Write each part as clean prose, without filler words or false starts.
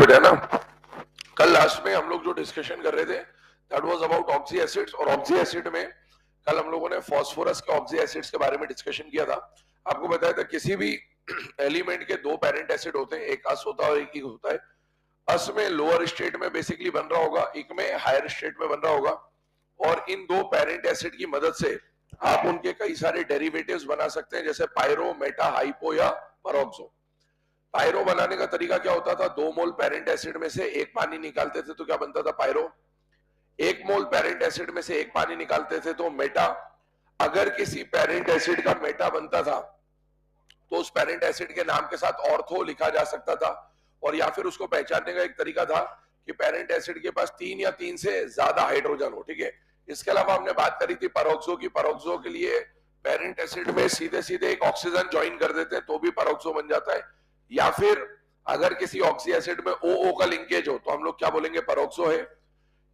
बेटा ना, कल लास्ट में हम लोग जो डिस्कशन कर रहे थे that was about oxy acids, और ऑक्सी एसिड में कल हम लोगों ने फास्फोरस के ऑक्सी एसिड्स के बारे में डिस्कशन किया था। आपको बताया था किसी भी एलिमेंट के दो पेरेंट एसिड होते हैं, एक अस होता है और एक ई होता है। अस में लोअर स्टेट में बेसिकली बन रहा होगा, एक में हायर स्टेट में बन रहा होगा, और इन दो पेरेंट एसिड की मदद से आप उनके कई सारे डेरिवेटिव्स बना सकते हैं, जैसे पायरो, मेटा, हाइपो या पेरोक्सो। पायरो बनाने का तरीका क्या होता था, 2 मोल पेरेंट एसिड में से एक पानी निकालते थे तो क्या बनता था, पायरो। 1 मोल पेरेंट एसिड में से एक पानी निकालते थे तो मेटा। अगर किसी पेरेंट एसिड का मेटा बनता था तो उस पेरेंट एसिड के नाम के साथ ऑर्थो लिखा जा सकता था, और या फिर उसको पहचानने का एक तरीका था कि पेरेंट एसिड के पास 3 या 3 से ज्यादा हाइड्रोजन हो। ठीक है, इसके अलावा हमने बात करी थी पेरोक्सो की। पेरोक्सो के लिए पेरेंट एसिड में सीधे सीधे एक ऑक्सीजन ज्वाइन कर देते हैं तो भी पेरोक्सो बन जाता है, या फिर अगर किसी ऑक्सी एसिड में OO का लिंकेज हो तो हम लोग क्या बोलेंगे, पेरोक्सो है।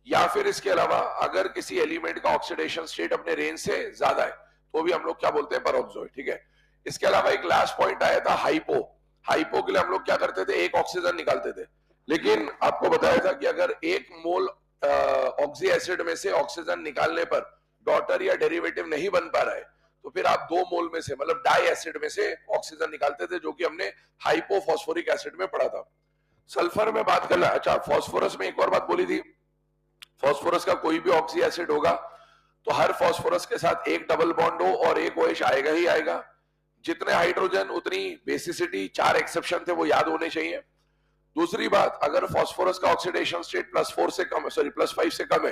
या फिर इसके अलावा अगर किसी एलिमेंट का ऑक्सीडेशन स्टेट अपने रेंज से ज्यादा है तो भी हम लोग क्या बोलते हैं, पेरोक्सो है। ठीक है, इसके अलावा एक लास्ट पॉइंट आया था हाइपो। हाइपो के लिए हम लोग क्या करते थे, एक ऑक्सीजन निकालते थे, लेकिन आपको बताया था कि अगर 1 मोल ऑक्सी एसिड में से ऑक्सीजन निकालने पर डॉटर या डेरिवेटिव नहीं बन पा रहा है तो फिर आप 2 मोल में से, मतलब डाई एसिड में से ऑक्सीजन निकालते थे, जो कि हमने हाइपोफॉस्फोरिक एसिड में पढ़ा था। सल्फर में बात करना, अच्छा फॉस्फोरस में एक और बात बोली थी, फॉस्फोरस का कोई भी ऑक्सी एसिड होगा तो हर फॉस्फोरस के साथ एक डबल बॉन्ड हो और एक OH आएगा ही आएगा। जितने हाइड्रोजन उतनी बेसिसिटी, 4 एक्सेप्शन थे वो याद होने चाहिए। दूसरी बात, अगर फास्फोरस का ऑक्सीडेशन स्टेट +4 से कम है, सॉरी +5 से कम है,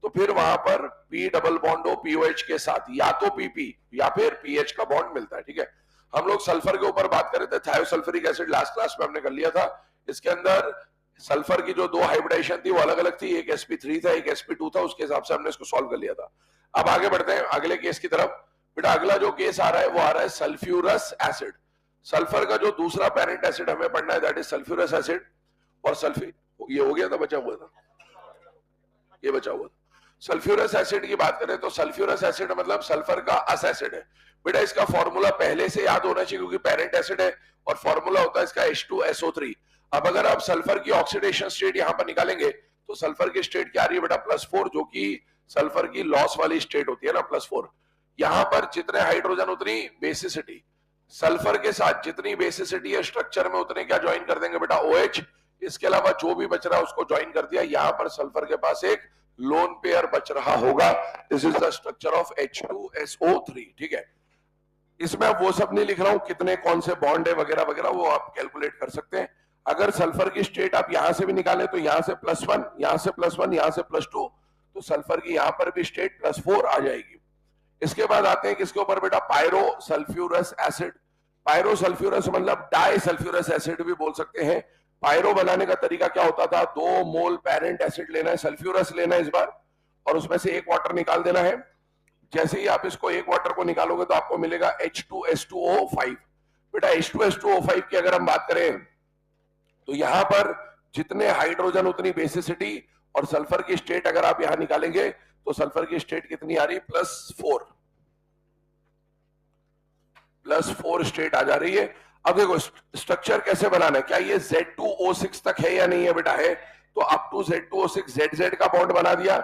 तो फिर वहां पर P डबल बॉन्ड हो POH के साथ, या तो PP या फिर PH का बॉन्ड मिलता है। ठीक है, हम लोग सल्फर के ऊपर बात कर रहे थे, थायोसल्फ्यूरिक एसिड लास्ट क्लास में हमने कर लिया था। इसके अंदर सल्फर की जो 2 हाइब्रिडाइजेशन थी वो अलग अलग थी, एक sp3 था, एक sp2 था, उसके हिसाब से हमने इसको सॉल्व कर लिया था। अब आगे बढ़ते हैं अगले केस की तरफ। बेटा अगला जो केस आ रहा है वो आ रहा है सल्फ्यूरस एसिड। सल्फर का जो दूसरा पेरेंट एसिड हमें पढ़ना है दैट इज सल्फ्यूरस एसिड, और सल्फर ये हो गया था, बचा हुआ था, ये बचा हुआ था। सल्फ्यूरस एसिड की बात करें तो सल्फ्यूरस एसिड मतलब सल्फर का अस एसिड है। बेटा इसका फॉर्मूला पहले से याद होना चाहिए क्योंकि पेरेंट एसिड है, और फॉर्मूला होता है इसका H2SO3। अब अगर आप सल्फर की ऑक्सीडेशन स्टेट यहां पर निकालेंगे तो सल्फर की स्टेट क्या आ रही है बेटा, +4, जो कि सल्फर की लॉस वाली स्टेट होती है ना, +4। यहां पर जितने हाइड्रोजन उतनी बेसिसिटी, सल्फर के साथ जितनी बेसिसिटी है स्ट्रक्चर में उतने क्या ज्वाइन कर देंगे बेटा, OH। इसके अलावा जो भी बच रहा है उसको ज्वाइन कर दिया, यहां पर सल्फर के पास एक लोन पेयर बच रहा होगा। This is the structure of H2SO3। ठीक है, इसमें अब वो सब नहीं लिख रहा हूं, कितने कौन से बॉन्ड है वगैरह वगैरह, वो आप कैलकुलेट कर सकते हैं। अगर सल्फर की स्टेट आप यहां से भी निकालें तो यहां से +1, यहां से +1, यहां से +2, तो सल्फर की यहां पर भी स्टेट +4 आ जाएगी। इसके बाद आते हैं किसके ऊपर बेटा, pyro sulphurous acid. Pyro sulphurous मतलब डाई सल्फ्यूरस एसिड भी बोल सकते हैं। पायरो बनाने का तरीका क्या होता था, 2 मोल पेरेंट एसिड लेना है, सल्फ्यूरस लेना है इस बार, और उसमें से एक वाटर निकाल देना है। जैसे ही आप इसको एक वाटर को निकालोगे तो आपको मिलेगा H2S2O5। बेटा H2S2O5 की अगर हम बात करें तो यहां पर जितने हाइड्रोजन उतनी बेसिसिटी, और सल्फर की स्टेट अगर आप यहां निकालेंगे तो सल्फर की स्टेट कितनी आ रही, +4 स्टेट आ जा रही है। अब देखो स्ट्रक्चर कैसे बनाना है, क्या ये Z2O6 तक है या नहीं है बेटा, है, तो अप टू Z2O6 ZZ का बॉन्ड बना दिया,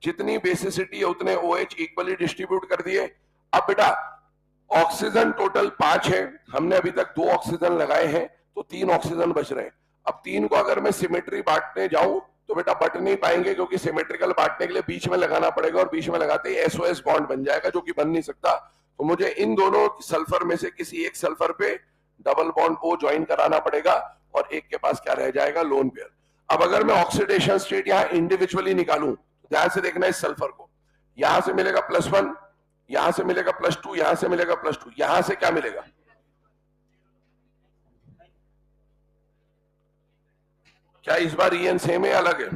जितनी बेसिसिटी है उतने OH इक्वली डिस्ट्रीब्यूट कर दिए। अब बेटा ऑक्सीजन टोटल 5 है, हमने अभी तक 2 ऑक्सीजन लगाए हैं तो 3 ऑक्सीजन बच रहे हैं। अब 3 को अगर मैं सिमेट्री बांटने जाऊं तो बेटा बट नहीं पाएंगे, क्योंकि सिमेट्रिकल बांटने के लिए बीच में लगाना पड़ेगा, और बीच में लगाते ही SOS बॉन्ड बन जाएगा, जो कि बन नहीं सकता। तो मुझे इन दोनों सल्फर में से किसी एक सल्फर पे डबल बॉन्ड O ज्वाइन कराना पड़ेगा, और एक के पास क्या रह जाएगा, लोन पेयर। अब अगर मैं ऑक्सीडेशन स्टेट यहां इंडिविजुअली निकालूं, ध्यान से देखना इस सल्फर को, यहां से मिलेगा +1, यहां से मिलेगा +2, यहां से मिलेगा +2, यहां से क्या मिलेगा, क्या इस बार EN सेम है, अलग है,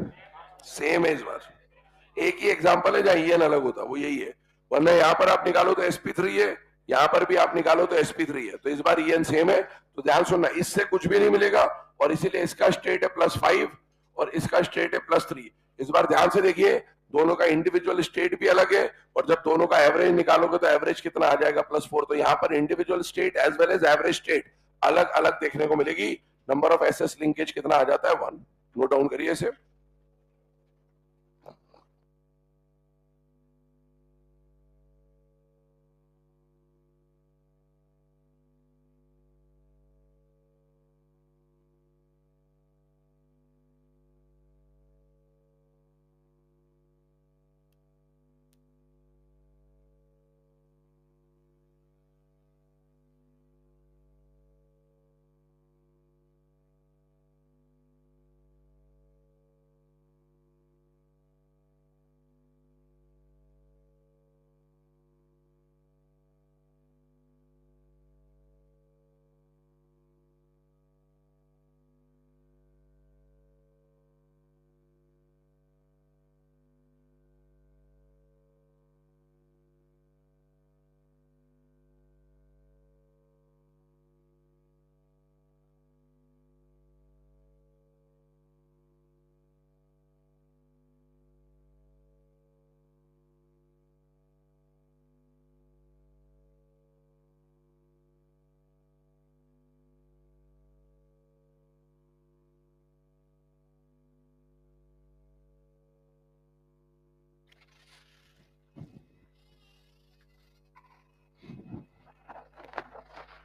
सेम है इस बार। एक ही एग्जांपल है जहां EN अलग होता, वो यही है, वरना यहां पर आप निकालो तो sp3 है, यहां पर भी आप निकालो तो sp3 है, तो इस बार EN सेम है। तो ध्यान सुनना, इससे कुछ भी नहीं मिलेगा, और इसीलिए इसका स्टेट है +5 और इसका स्टेट है +3। इस बार ध्यान से देखिए, दोनों का इंडिविजुअल स्टेट भी अलग है, और जब दोनों का एवरेज निकालोगे तो एवरेज कितना आ जाएगा, +4। तो यहाँ पर individual state as well as average state अलग अलग देखने को मिलेगी, नंबर ऑफ एसएस लिंकेज कितना आ जाता है 1। नोट डाउन करिए इसे।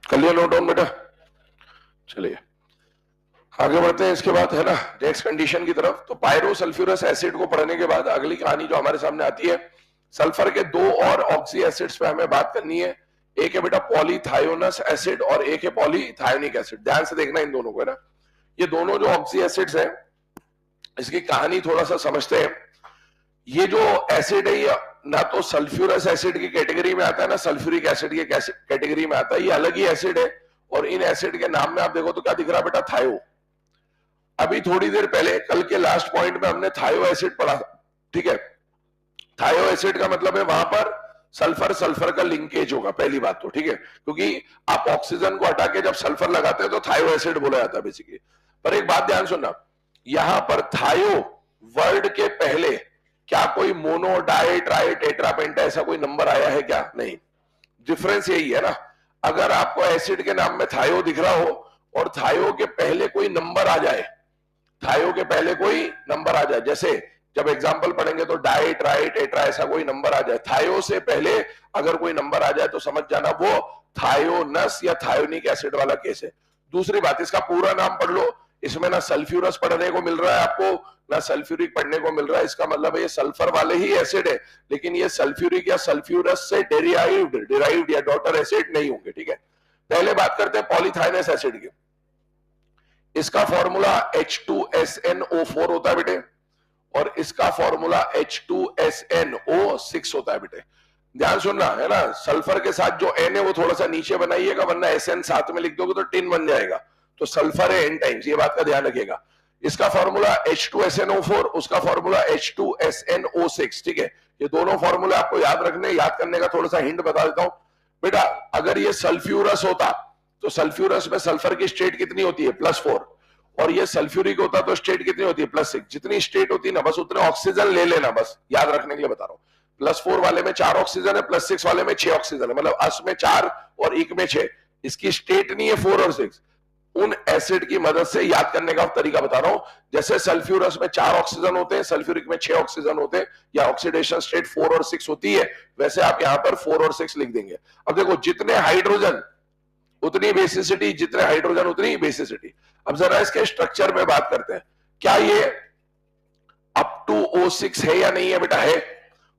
कर लिया नोट डाउन बेटा? चलिए आगे बढ़ते हैं। इसके बाद है ना नेक्स्ट कंडीशन की तरफ। तो पायरो सल्फ्यूरस एसिड को पढ़ने के बाद अगली कहानी जो हमारे सामने आती है, सल्फर के दो और ऑक्सी एसिड्स पे हमें बात करनी है। एक है बेटा पॉलीथायोनस एसिड और एक है पॉलीथायोनिक एसिड। ध्यान से देखना इन दोनों को, है ना। ये दोनों जो ऑक्सी एसिड्स हैं, इसकी कहानी थोड़ा सा समझते हैं। ये जो एसिड है ये ना तो सल्फ्यूरस एसिड की कैटेगरी में आता है ना सल्फ्यूरिक एसिड की कैटेगरी में आता है। ये अलग ही एसिड है। और इन एसिड के नाम में आप देखो तो क्या दिख रहा है बेटा? थायो। अभी थोड़ी देर पहले कल के लास्ट पॉइंट में हमने थायो एसिड पढ़ा था, ठीक है। थायो एसिड का मतलब है वहां पर सल्फर सल्फर का लिंकेज होगा, पहली बात तो, ठीक है। क्योंकि आप ऑक्सीजन को हटा के जब सल्फर लगाते हैं तो थायो एसिड बोला जाता है बेसिकली। पर एक बात ध्यान सुनना, यहां पर थायो वर्ड के पहले क्या कोई मोनो डाई ट्राई टेट्रा पेंटा ऐसा कोई नंबर आया है क्या? नहीं। डिफरेंस यही है ना, अगर आपको एसिड के नाम में थायो दिख रहा हो और थायो के पहले कोई नंबर आ जाए, थायो के पहले कोई नंबर आ जाए, जैसे जब एग्जांपल पढ़ेंगे तो डाई ट्राई टेट्रा ऐसा कोई नंबर आ जाए, थायो से पहले अगर कोई नंबर आ जाए तो समझ जाना वो थायोनस या थायोनिक एसिड वाला केस है। दूसरी बात, इसका पूरा नाम पढ़ लो। इसमें ना सल्फ्यूरस पढ़ने को मिल रहा है आपको, ना सल्फ्यूरिक पढ़ने को मिल रहा है। इसका मतलब है ये सल्फर वाले ही एसिड है, लेकिन ये सल्फ्यूरिक या सल्फ्यूरस से डिराइव्ड या डॉटर एसिड नहीं होंगे, ठीक है। पहले बात करते हैं पॉलीथाइनस एसिड की। इसका फॉर्मूला H2SNO4 होता है बेटे, और इसका फॉर्मूला H2SNO6 होता है बेटे। ध्यान सुनना, है ना। सल्फर के साथ जो N है वो थोड़ा सा नीचे बनाइएगा, वरना SN साथ में लिख दोगे तो टिन बन जाएगा। तो सल्फर है N टाइम्स, ये बात का ध्यान रखिएगा। इसका फॉर्मूला H2SNO4, उसका फॉर्मूला H2SNO6, ठीक है। ये दोनों फॉर्मूला आपको याद रखने, याद करने का थोड़ा सा हिंट बता देता हूं बेटा। अगर ये सल्फ्यूरस होता तो सल्फ्यूरस में सल्फर की स्टेट कितनी होती है? +4। और ये सल्फ्यूरिक होता तो स्टेट कितनी होती है? +6। जितनी स्टेट होती है ना, बस उतने ऑक्सीजन ले लेना, बस याद रखने के लिए बता रहा हूं। +4 वाले में 4 ऑक्सीजन है, +6 वाले में 6 ऑक्सीजन है, मतलब अस में 4 और इक में 6। इसकी स्टेट नहीं है 4 और 6। उन एसिड की मदद से याद करने का तरीका बता रहा हूं। जैसे सल्फ्यूरस में 4 ऑक्सीजन होते हैं, सल्फ्यूरिक में 6 ऑक्सीजन होते हैं, या ऑक्सीडेशन स्टेट 4 और 6 होती है, वैसे आप यहां पर 4 और 6 लिख देंगे। अब देखो, जितने हाइड्रोजन उतनी बेसिसिटी, जितने हाइड्रोजन उतनी बेसिसिटी। अब जरा इसके स्ट्रक्चर में बात करते हैं। क्या ये अप टू O6 है या नहीं है बेटा? है।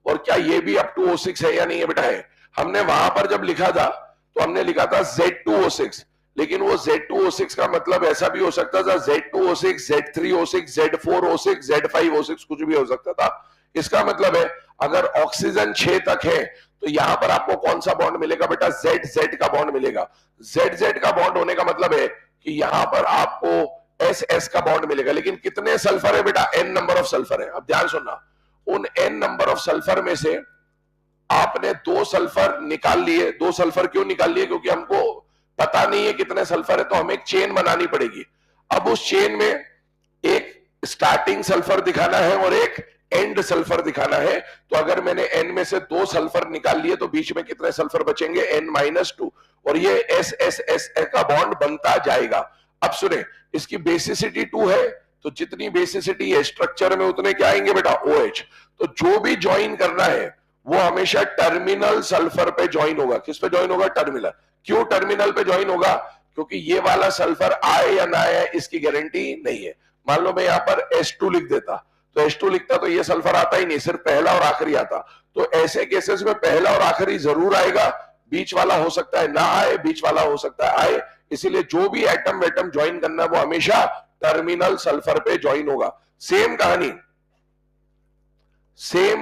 और क्या ये भी अप टू O6 है या नहीं है बेटा? है। हमने वहां पर जब लिखा था तो हमने लिखा था Z2O6, लेकिन वो Z2O6 का मतलब ऐसा भी हो सकता था Z2O6, Z3O6, Z4O6, Z5O6, कुछ भी हो सकता था। इसका मतलब है अगर ऑक्सीजन 6 तक है तो यहां पर आपको कौन सा बॉन्ड मिलेगा बेटा? ZZ का बॉन्ड मिलेगा। ZZ का बॉन्ड होने का मतलब है कि यहां पर आपको SS का बॉन्ड मिलेगा। लेकिन कितने सल्फर है बेटा? N नंबर ऑफ सल्फर है। अब ध्यान सुनना, उन N नंबर ऑफ सल्फर में से आपने 2 सल्फर निकाल लिए। 2 सल्फर क्यों निकाल लिए? क्योंकि हमको पता नहीं है कितने सल्फर है, तो हमें एक चेन बनानी पड़ेगी। अब उस चेन में एक स्टार्टिंग सल्फर दिखाना है और एक एंड सल्फर दिखाना है। तो अगर मैंने N में से 2 सल्फर निकाल लिए तो बीच में कितने सल्फर बचेंगे? N-2। और ये SS का बॉन्ड बनता जाएगा। अब सुने, इसकी बेसिसिटी 2 है, तो जितनी बेसिसिटी है स्ट्रक्चर में उतने क्या आएंगे बेटा, OH। तो जो भी ज्वाइन करना है वो हमेशा टर्मिनल सल्फर पे ज्वाइन होगा। किस पे ज्वाइन होगा, टर्मिनल। क्यों टर्मिनल पे ज्वाइन होगा, क्योंकि ये वाला सल्फर आए या ना आए इसकी गारंटी नहीं है। मान लो मैं यहां पर H2 लिख देता, तो H2 लिखता तो ये सल्फर आता ही नहीं, सिर्फ पहला और आखिरी आता। तो ऐसे केसेस में पहला और आखिरी जरूर आएगा, बीच वाला हो सकता है ना आए, बीच वाला हो सकता है आए। इसीलिए जो भी एटम वेटम ज्वाइन करना है वो हमेशा टर्मिनल सल्फर पे ज्वाइन होगा। सेम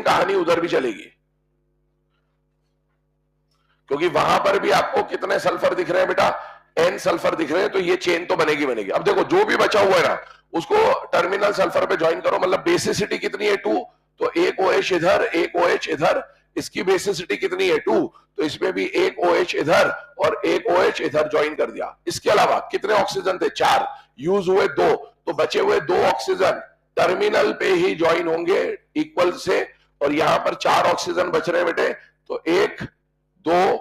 कहानी उधर भी चलेगी, क्योंकि वहां पर भी आपको कितने सल्फर दिख रहे हैं बेटा, N सल्फर दिख रहे हैं, तो ये चेन तो बनेगी। अब देखो जो भी बचा हुआ है ना उसको टर्मिनल सल्फर पे ज्वाइन करो, मतलब बेसिसिटी कितनी है 2, तो एक OH इधर एक OH इधर, इसकी बेसिसिटी कितनी है 2, तो इसमें भी एक OH इधर और एक OH इधर ज्वाइन कर दिया। इसके अलावा कितने ऑक्सीजन थे, 4, यूज हुए 2, तो बचे हुए 2 ऑक्सीजन टर्मिनल पे ही ज्वाइन होंगे इक्वल से, और यहां पर 4 ऑक्सीजन बच रहे हैं बेटे, तो 1 2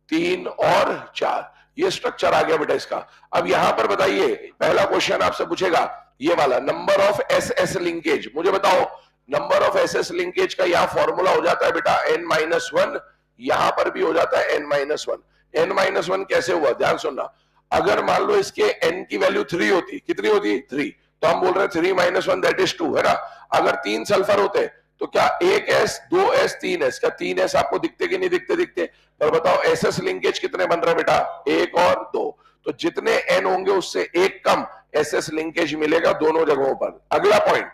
3 और 4, ये स्ट्रक्चर आ गया बेटा इसका। अब यहां पर बताइए, पहला क्वेश्चन आपसे पूछेगा ये वाला, नंबर ऑफ SS लिंकेज। मुझे बताओ नंबर ऑफ SS लिंकेज का यहां फॉर्मूला हो जाता है बेटा N-1, यहां पर भी हो जाता है N-1। N-1 कैसे हुआ, ध्यान सुनना। अगर मान लो इसके N की वैल्यू 3 होती, कितनी होती, 3, तो हम बोल रहे हैं 3 - 1 दैट इज 2, है ना। अगर 3 सल्फर होते तो क्या 1S 2S 3S, क्या 3S आपको दिखते कि नहीं दिखते, दिखते। पर बताओ SS लिंकेज कितने बन रहे बेटा, 1 और 2, तो जितने N होंगे उससे एक कम SS लिंकेज मिलेगा दोनों जगहों पर। अगला पॉइंट,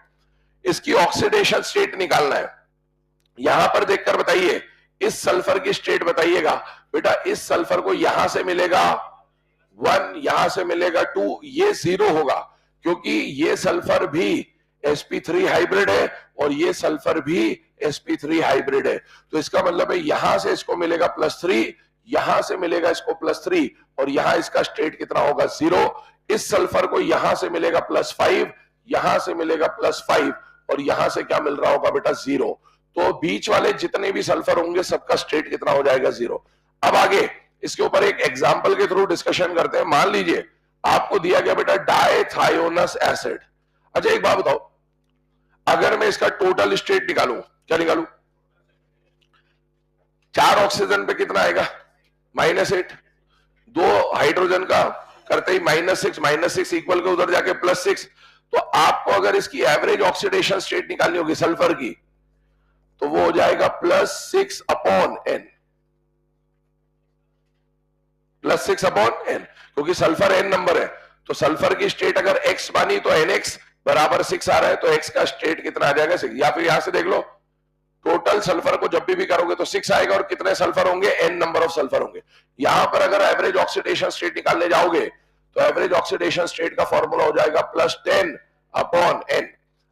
इसकी ऑक्सीडेशन स्टेट निकालना है। यहां पर देखकर बताइए, इस सल्फर की स्टेट बताइएगा बेटा। इस सल्फर को यहां से मिलेगा 1, यहां से मिलेगा 2, ये 0 होगा, क्योंकि ये सल्फर भी sp3 हाइब्रिड है और ये सल्फर भी sp3 हाइब्रिड है। तो इसका मतलब है यहां से इसको मिलेगा +3, यहां से मिलेगा इसको +3, और यहां इसका स्टेट कितना होगा, 0। इस सल्फर को यहां से मिलेगा +5, यहां से मिलेगा +5, और यहां से क्या मिल रहा होगा बेटा, 0। तो बीच वाले जितने भी सल्फर होंगे सबका स्टेट कितना हो जाएगा, 0। अब आगे इसके ऊपर एक एग्जाम्पल के थ्रू डिस्कशन करते हैं। मान लीजिए आपको दिया गया बेटा डायथायोनस एसिड। अच्छा एक बात बताओ, अगर मैं इसका टोटल स्टेट निकालूं, क्या निकालूं, 4 ऑक्सीजन पे कितना आएगा, -8, 2 हाइड्रोजन का करते ही -6 इक्वल के उधर जाके +6। तो आपको अगर इसकी एवरेज ऑक्सीडेशन स्टेट निकालनी होगी सल्फर की, तो वो हो जाएगा +6/N, +6/N, क्योंकि सल्फर N नंबर है, तो सल्फर की स्टेट अगर X मानी तो NX बराबर 6 आ रहा है, तो X का स्टेट कितना आ जाएगा, 6। या फिर यहां से देख लो, टोटल सल्फर को जब भी करोगे तो 6 आएगा, और कितने सल्फर होंगे, N नंबर ऑफ सल्फर होंगे। यहां पर अगर एवरेज ऑक्सीडेशन स्टेट निकालने जाओगे तो एवरेज ऑक्सीडेशन स्टेट का फॉर्मूला हो जाएगा +10/N।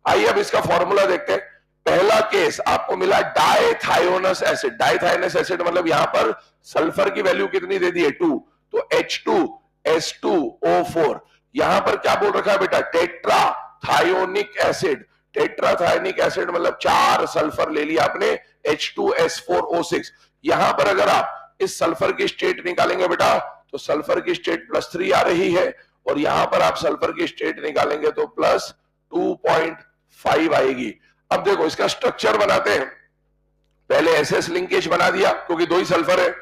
आइए अब इसका फॉर्मूला देखते हैं। पहला केस आपको मिला डायथायोनस एसिड। डायथायोनस एसिड मतलब यहां पर सल्फर की वैल्यू कितनी दे दी है, 2, तो H2S2O4। यहां पर क्या बोल रखा है बेटा, टेट्राथायोनिक एसिड। टेट्राथायोनिक एसिड मतलब 4 सल्फर ले लिया आपने, H2S4O6। यहां पर अगर आप इस सल्फर की स्टेट निकालेंगे बेटा, तो सल्फर की स्टेट +3 आ रही है, और यहां पर आप सल्फर की स्टेट निकालेंगे तो +2.5 आएगी। अब देखो इसका स्ट्रक्चर बनाते हैं। पहले SS लिंकेज बना दिया, क्योंकि 2 ही सल्फर है,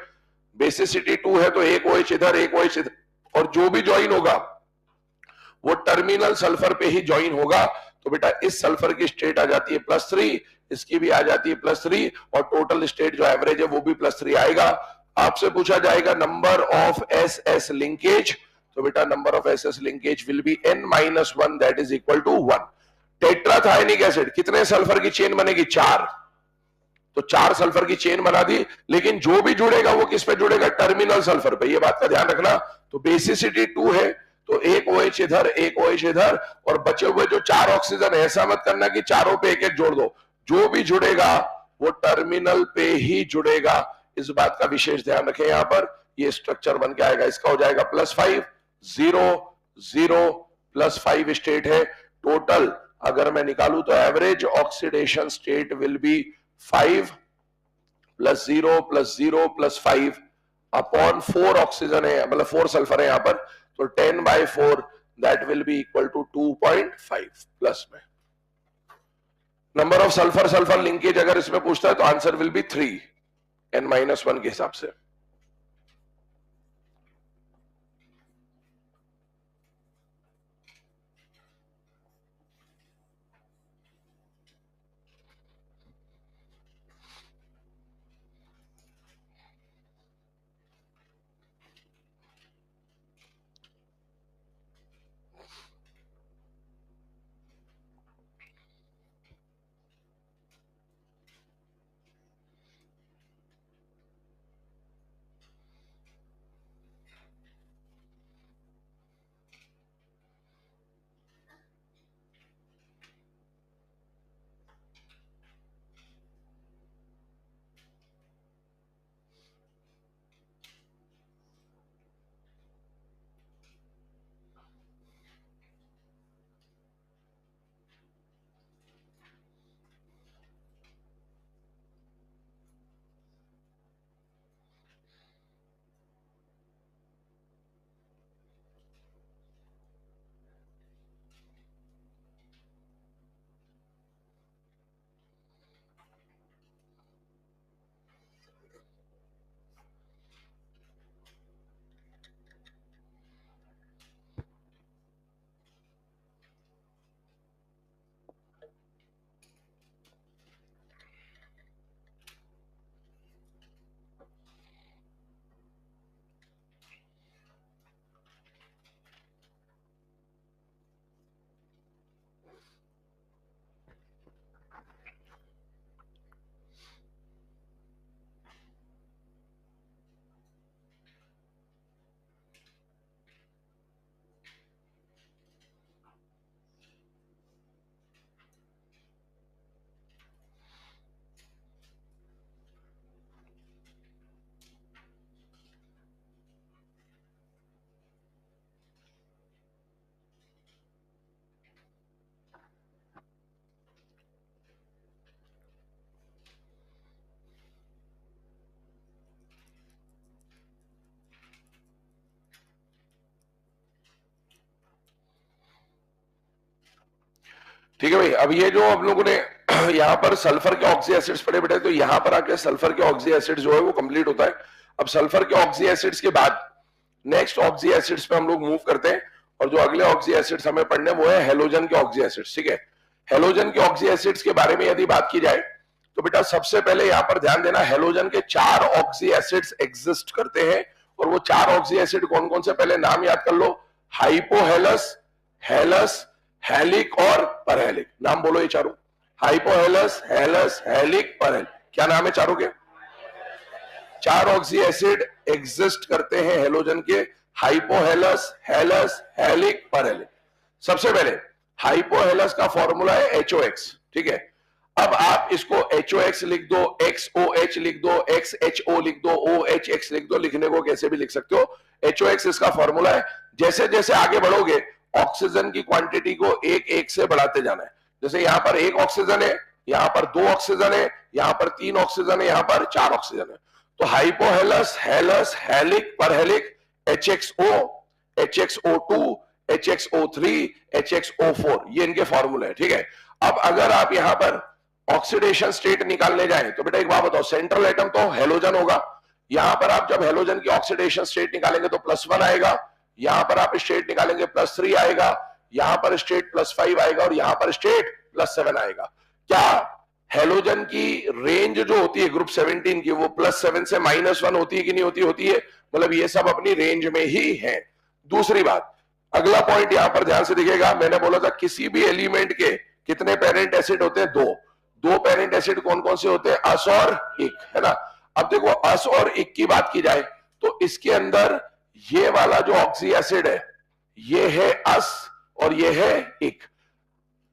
बेसिसिटी 2 है, तो एक OH इधर एक OH इधर, और जो भी ज्वाइन होगा वो टर्मिनल सल्फर पे ही ज्वाइन होगा। तो बेटा इस सल्फर की स्टेट आ जाती है +3, इसकी भी आ जाती है +3, और टोटल स्टेट जो एवरेज है वो भी +3 आएगा। आपसे पूछा जाएगा नंबर ऑफ SS लिंकेज, तो बेटा number of SS linkage will be N-1 that is equal to 1। Tetrathionic acid, कितने सल्फर की चेन बनेगी, 4, तो 4 सल्फर की चेन बना दी, लेकिन जो भी जुड़ेगा वो किस पे जुड़ेगा, टर्मिनल सल्फर पे। ये बात का ध्यान रखना। तो बेसिसिटी 2 है, तो एक OH इधर एक OH इधर, और बचे हुए जो 4 ऑक्सीजन है, ऐसा मत करना कि चारों पे एक एक जोड़ दो, जो भी जुड़ेगा वो टर्मिनल पे ही जुड़ेगा। इस बात का विशेष ध्यान रखें। यहां पर ये स्ट्रक्चर बन के आएगा, इसका हो जाएगा +5, 0 0 +5 स्टेट है। टोटल अगर मैं निकालू तो average oxidation state will be 5 + 0 + 0 + 5 upon 4 oxygen है, मतलब 4 सल्फर है यहां पर, तो 10/4 that will be equal to 2.5 plus में। Number of sulphur sulphur linkage अगर इसमें पूछता है तो आंसर विल बी 3 n-1 के हिसाब से। ठीक है भाई, अब ये जो हम लोगों ने यहाँ पर सल्फर के ऑक्सी एसिड्स पढ़े बेटे, तो यहाँ पर आके सल्फर के ऑक्सी एसिड्स जो है वो कंप्लीट होता है। अब सल्फर के ऑक्सी एसिड्स के बाद नेक्स्ट ऑक्सी एसिड्स पे हम लोग मूव करते हैं, और जो अगले ऑक्सी एसिड्स हमें पढ़ने वो है हेलोजन के ऑक्सी एसिड्स। ठीक है, हेलोजन के ऑक्सी एसिड्स के बारे में यदि बात की जाए तो बेटा सबसे पहले यहाँ पर ध्यान देना, हेलोजन के 4 ऑक्सी एसिड्स एग्जिस्ट करते हैं, और वो 4 ऑक्सी एसिड कौन कौन से, पहले नाम याद कर लो, हाइपोहेलस, हेलस, हेलिक और परहेलिक। नाम बोलो ये चारों, हाइपोहेलस, हेलस, हेलिक, परहेलिक। क्या नाम है चारों के? 4 ऑक्सी एसिड एग्जिस्ट करते हैं हेलोजन के, हाइपोहेलस, हेलस, हेलिक, परहेलिक। सबसे पहले हाइपोहेलस का फॉर्मूला है HOX। ठीक है, अब आप इसको HOX लिख दो, XOH लिख दो, XHO लिख दो, OHX लिख दो, लिखने को कैसे भी लिख सकते हो। HOX इसका फॉर्मूला है। जैसे जैसे आगे बढ़ोगे ऑक्सीजन की क्वांटिटी को एक एक से बढ़ाते जाना है। जैसे यहां पर 1 ऑक्सीजन है, यहां पर 2 ऑक्सीजन है, यहां पर 3 ऑक्सीजन है, यहां पर 4 ऑक्सीजन है। तो hypohalous, हेलस, हेलिक, परहेलिक, HXO, HXO2, HXO3, HXO4, ये इनके फॉर्मूले हैं। ठीक है, अब अगर आप यहां पर ऑक्सीडेशन स्टेट निकालने जाएं तो बेटा एक बात बताओ, सेंट्रल एटम तो हेलोजन होगा, यहां पर आप जब हेलोजन की ऑक्सीडेशन स्टेट निकालेंगे तो +1 आएगा, यहां पर आप स्टेट निकालेंगे +3 आएगा, यहां पर स्टेट +5 आएगा, और यहां पर स्टेट +7 आएगा। क्या हेलोजन की रेंज जो होती है ग्रुप 17 की वो +7 से -1 होती है कि नहीं होती? होती है। मतलब ये सब अपनी रेंज में ही है। दूसरी बात, अगला पॉइंट यहां पर ध्यान से दिखेगा, मैंने बोला था किसी भी एलिमेंट के कितने पेरेंट एसिड होते हैं? 2 पेरेंट एसिड कौन कौन से होते हैं? अस और इक, है ना। अब देखो अस और इक की बात की जाए तो इसके अंदर ये वाला जो ऑक्सी एसिड है ये है अस और ये है इक।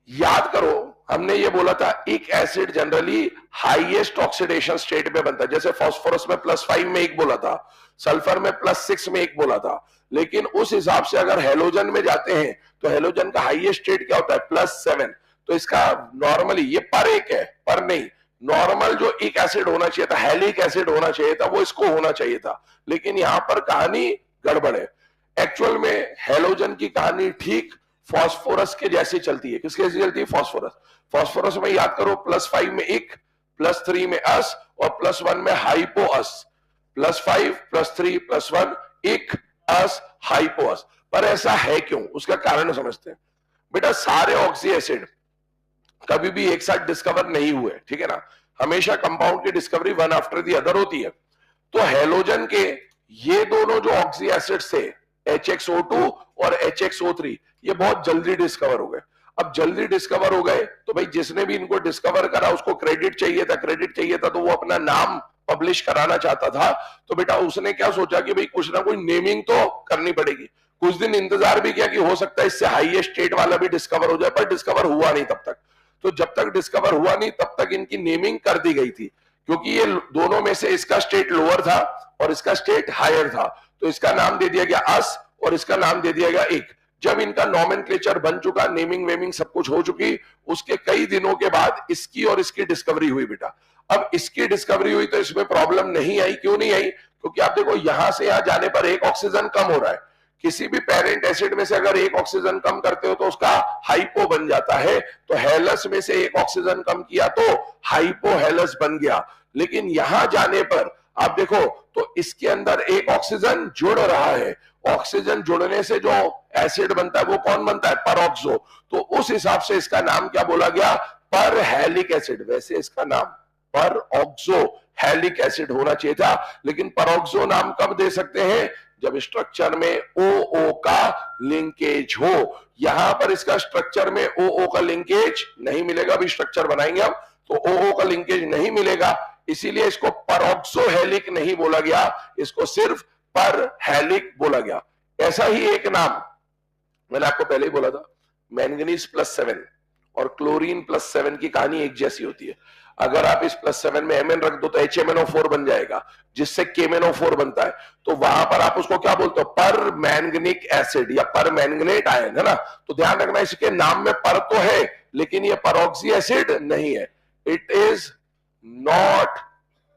याद करो हमने ये बोला था इक acid generally highest oxidation state में बनता है। जैसे फास्फोरस में +5 में इक बोला था, सल्फर में +6 में इक बोला था, लेकिन उस हिसाब से अगर हेलोजन में जाते हैं तो हेलोजन का हाईएस्ट स्टेट क्या होता है? +7। तो इसका नॉर्मली ये पर एक है, पर नहीं, नॉर्मल जो इक एसिड होना चाहिए था, हेलिक एसिड होना चाहिए था, वो इसको होना चाहिए था, लेकिन यहां पर कहानी गड़बड़ है। एक्चुअल में हेलोजन की कहानी ठीक फॉस्फोरस के जैसी चलती है। किसके जैसी चलती है? फॉस्फोरस। फॉस्फोरस में याद करो +5 में इक, +3 में अस और +1 में हाइपो अस। +5 +3 +1 इक अस हाइपो अस। पर ऐसा है क्यों? उसका कारण समझते हैं। बेटा सारे ऑक्सी एसिड कभी भी एक साथ डिस्कवर नहीं हुए, ठीक है ना। हमेशा कंपाउंड की discovery one after the other होती है। तो हेलोजन के ये दोनों जो ऑक्सी एसिड्स थे, HXO2 और HXO3, ये बहुत जल्दी डिस्कवर हो गए। अब जल्दी डिस्कवर हो गए तो भाई जिसने भी इनको डिस्कवर करा उसको क्रेडिट चाहिए था, क्रेडिट चाहिए था, तो वो अपना नाम पब्लिश कराना चाहता था। तो बेटा उसने क्या सोचा कि भाई कुछ ना कुछ नेमिंग तो करनी पड़ेगी। कुछ दिन इंतजार भी किया कि हो सकता है इससे हाईएस्ट स्टेट वाला भी डिस्कवर हो जाए, पर डिस्कवर हुआ नहीं तब तक। तो जब तक डिस्कवर हुआ नहीं तब तक इनकी नेमिंग कर दी गई थी, क्योंकि ये दोनों में से इसका स्टेट लोअर था और इसका स्टेट हायर था। तो इसका नाम दे दिया गया अस और इसका नाम दे दिया गया इक। जब इनका नॉमेनक्लेचर बन चुका, नेमिंग वेमिंग सब कुछ हो चुकी, उसके कई दिनों के बाद इसकी और इसकी डिस्कवरी हुई बेटा। अब इसकी डिस्कवरी हुई तो इसमें प्रॉब्लम नहीं आई। क्यों नहीं आई? क्योंकि आप देखो यहां से यहां जाने पर एक ऑक्सीजन कम हो रहा है। किसी भी पेरेंट एसिड में से अगर एक ऑक्सीजन कम करते हो तो उसका हाइपो बन जाता है। तो हेलस में से एक ऑक्सीजन कम किया तो हाइपो हेलस बन गया। लेकिन यहां जाने पर आप देखो तो इसके अंदर एक ऑक्सीजन जुड़ रहा है। ऑक्सीजन जुड़ने से जो एसिड बनता है वो कौन बनता है? परऑक्सो। तो उस हिसाब से इसका नाम क्या बोला गया? पर हेलिक एसिड। वैसे इसका नाम पर ऑक्सो हेलिक एसिड होना चाहिए था, लेकिन परऑक्सो नाम कब दे सकते हैं? जब स्ट्रक्चर में ओ का लिंकेज हो। यहां पर इसका स्ट्रक्चर में ओ का लिंकेज नहीं मिलेगा। अभी स्ट्रक्चर बनाएंगे हम तो ओ का लिंकेज नहीं मिलेगा, इसीलिए इसको परऑक्सो हेलिक नहीं बोला गया, इसको सिर्फ पर हेलिक बोला गया। ऐसा ही एक नाम मैंने आपको पहले ही बोला था, मैंगनीज +7 और क्लोरीन +7 की कहानी एक जैसी होती है। अगर आप इस +7 में Mn रख दो तो HMnO4 बन जाएगा, जिससे KMnO4 बनता है। तो वहां पर आप उसको क्या बोलते हो? पर मैंगनिक एसिड या पर मैंगनेट आयन, है ना। तो ध्यान रखना इसके नाम में पर तो है, लेकिन ये परऑक्सी एसिड नहीं है। It is not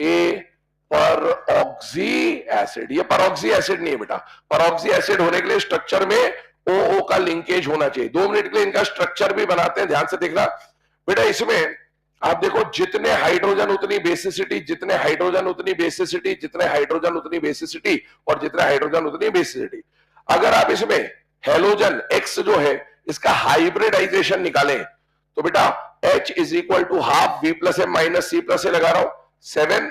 a परऑक्सी acid. ये परऑक्सी एसिड नहीं है बेटा। परऑक्सी एसिड होने के लिए स्ट्रक्चर में ओ का लिंकेज होना चाहिए। 2 मिनट के लिए इनका स्ट्रक्चर भी बनाते हैं, ध्यान से देखना बेटा। इसमें आप देखो जितने हाइड्रोजन उतनी बेसिसिटी, जितने हाइड्रोजन उतनी बेसिसिटी, जितने हाइड्रोजन उतनी बेसिसिटी और जितने हाइड्रोजन उतनी बेसिसिटी। अगर आप इसमें हेलोजन एक्स जो है इसका हाइब्रिडाइजेशन निकालें तो बेटा H is equal to half V plus M minus C plus A लगा रहा हूं। 7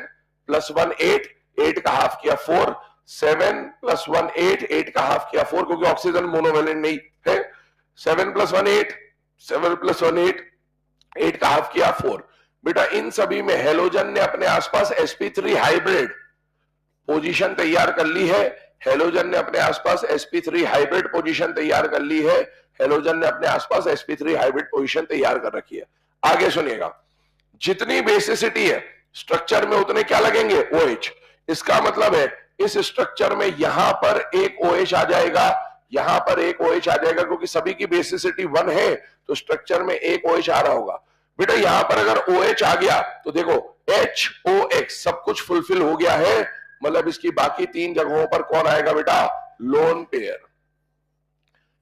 + 1 8, 8 का हाफ किया 4, 7 + 1 8, 8 का हाफ किया 4, क्योंकि ऑक्सीजन मोनोवेलेंट नहीं है। 7 + 1 8, 7 + 1 8, 8 का हाफ किया 4। बेटा इन सभी में हेलोजन ने अपने आसपास sp3 हाइब्रिड पोजीशन तैयार कर ली है। हेलोजन ने अपने आसपास sp3 हाइब्रिड पोजीशन तैयार कर ली है। हेलोजन ने अपने आसपास sp3 हाइब्रिड पोजीशन तैयार कर रखी है। आगे सुनिएगा, जितनी बेसिसिटी है स्ट्रक्चर में उतने क्या लगेंगे? OH। इसका मतलब है इस स्ट्रक्चर में यहां पर एक OH आ जाएगा, यहां पर एक OH आ जाएगा, क्योंकि सभी की बेसिसिटी 1 है तो स्ट्रक्चर में एक OH आ रहा होगा। बेटा यहां पर अगर OH आ गया तो देखो HOX सब कुछ फुलफिल हो गया है, मतलब इसकी बाकी 3 जगहों पर कौन आएगा बेटा? Lone pair.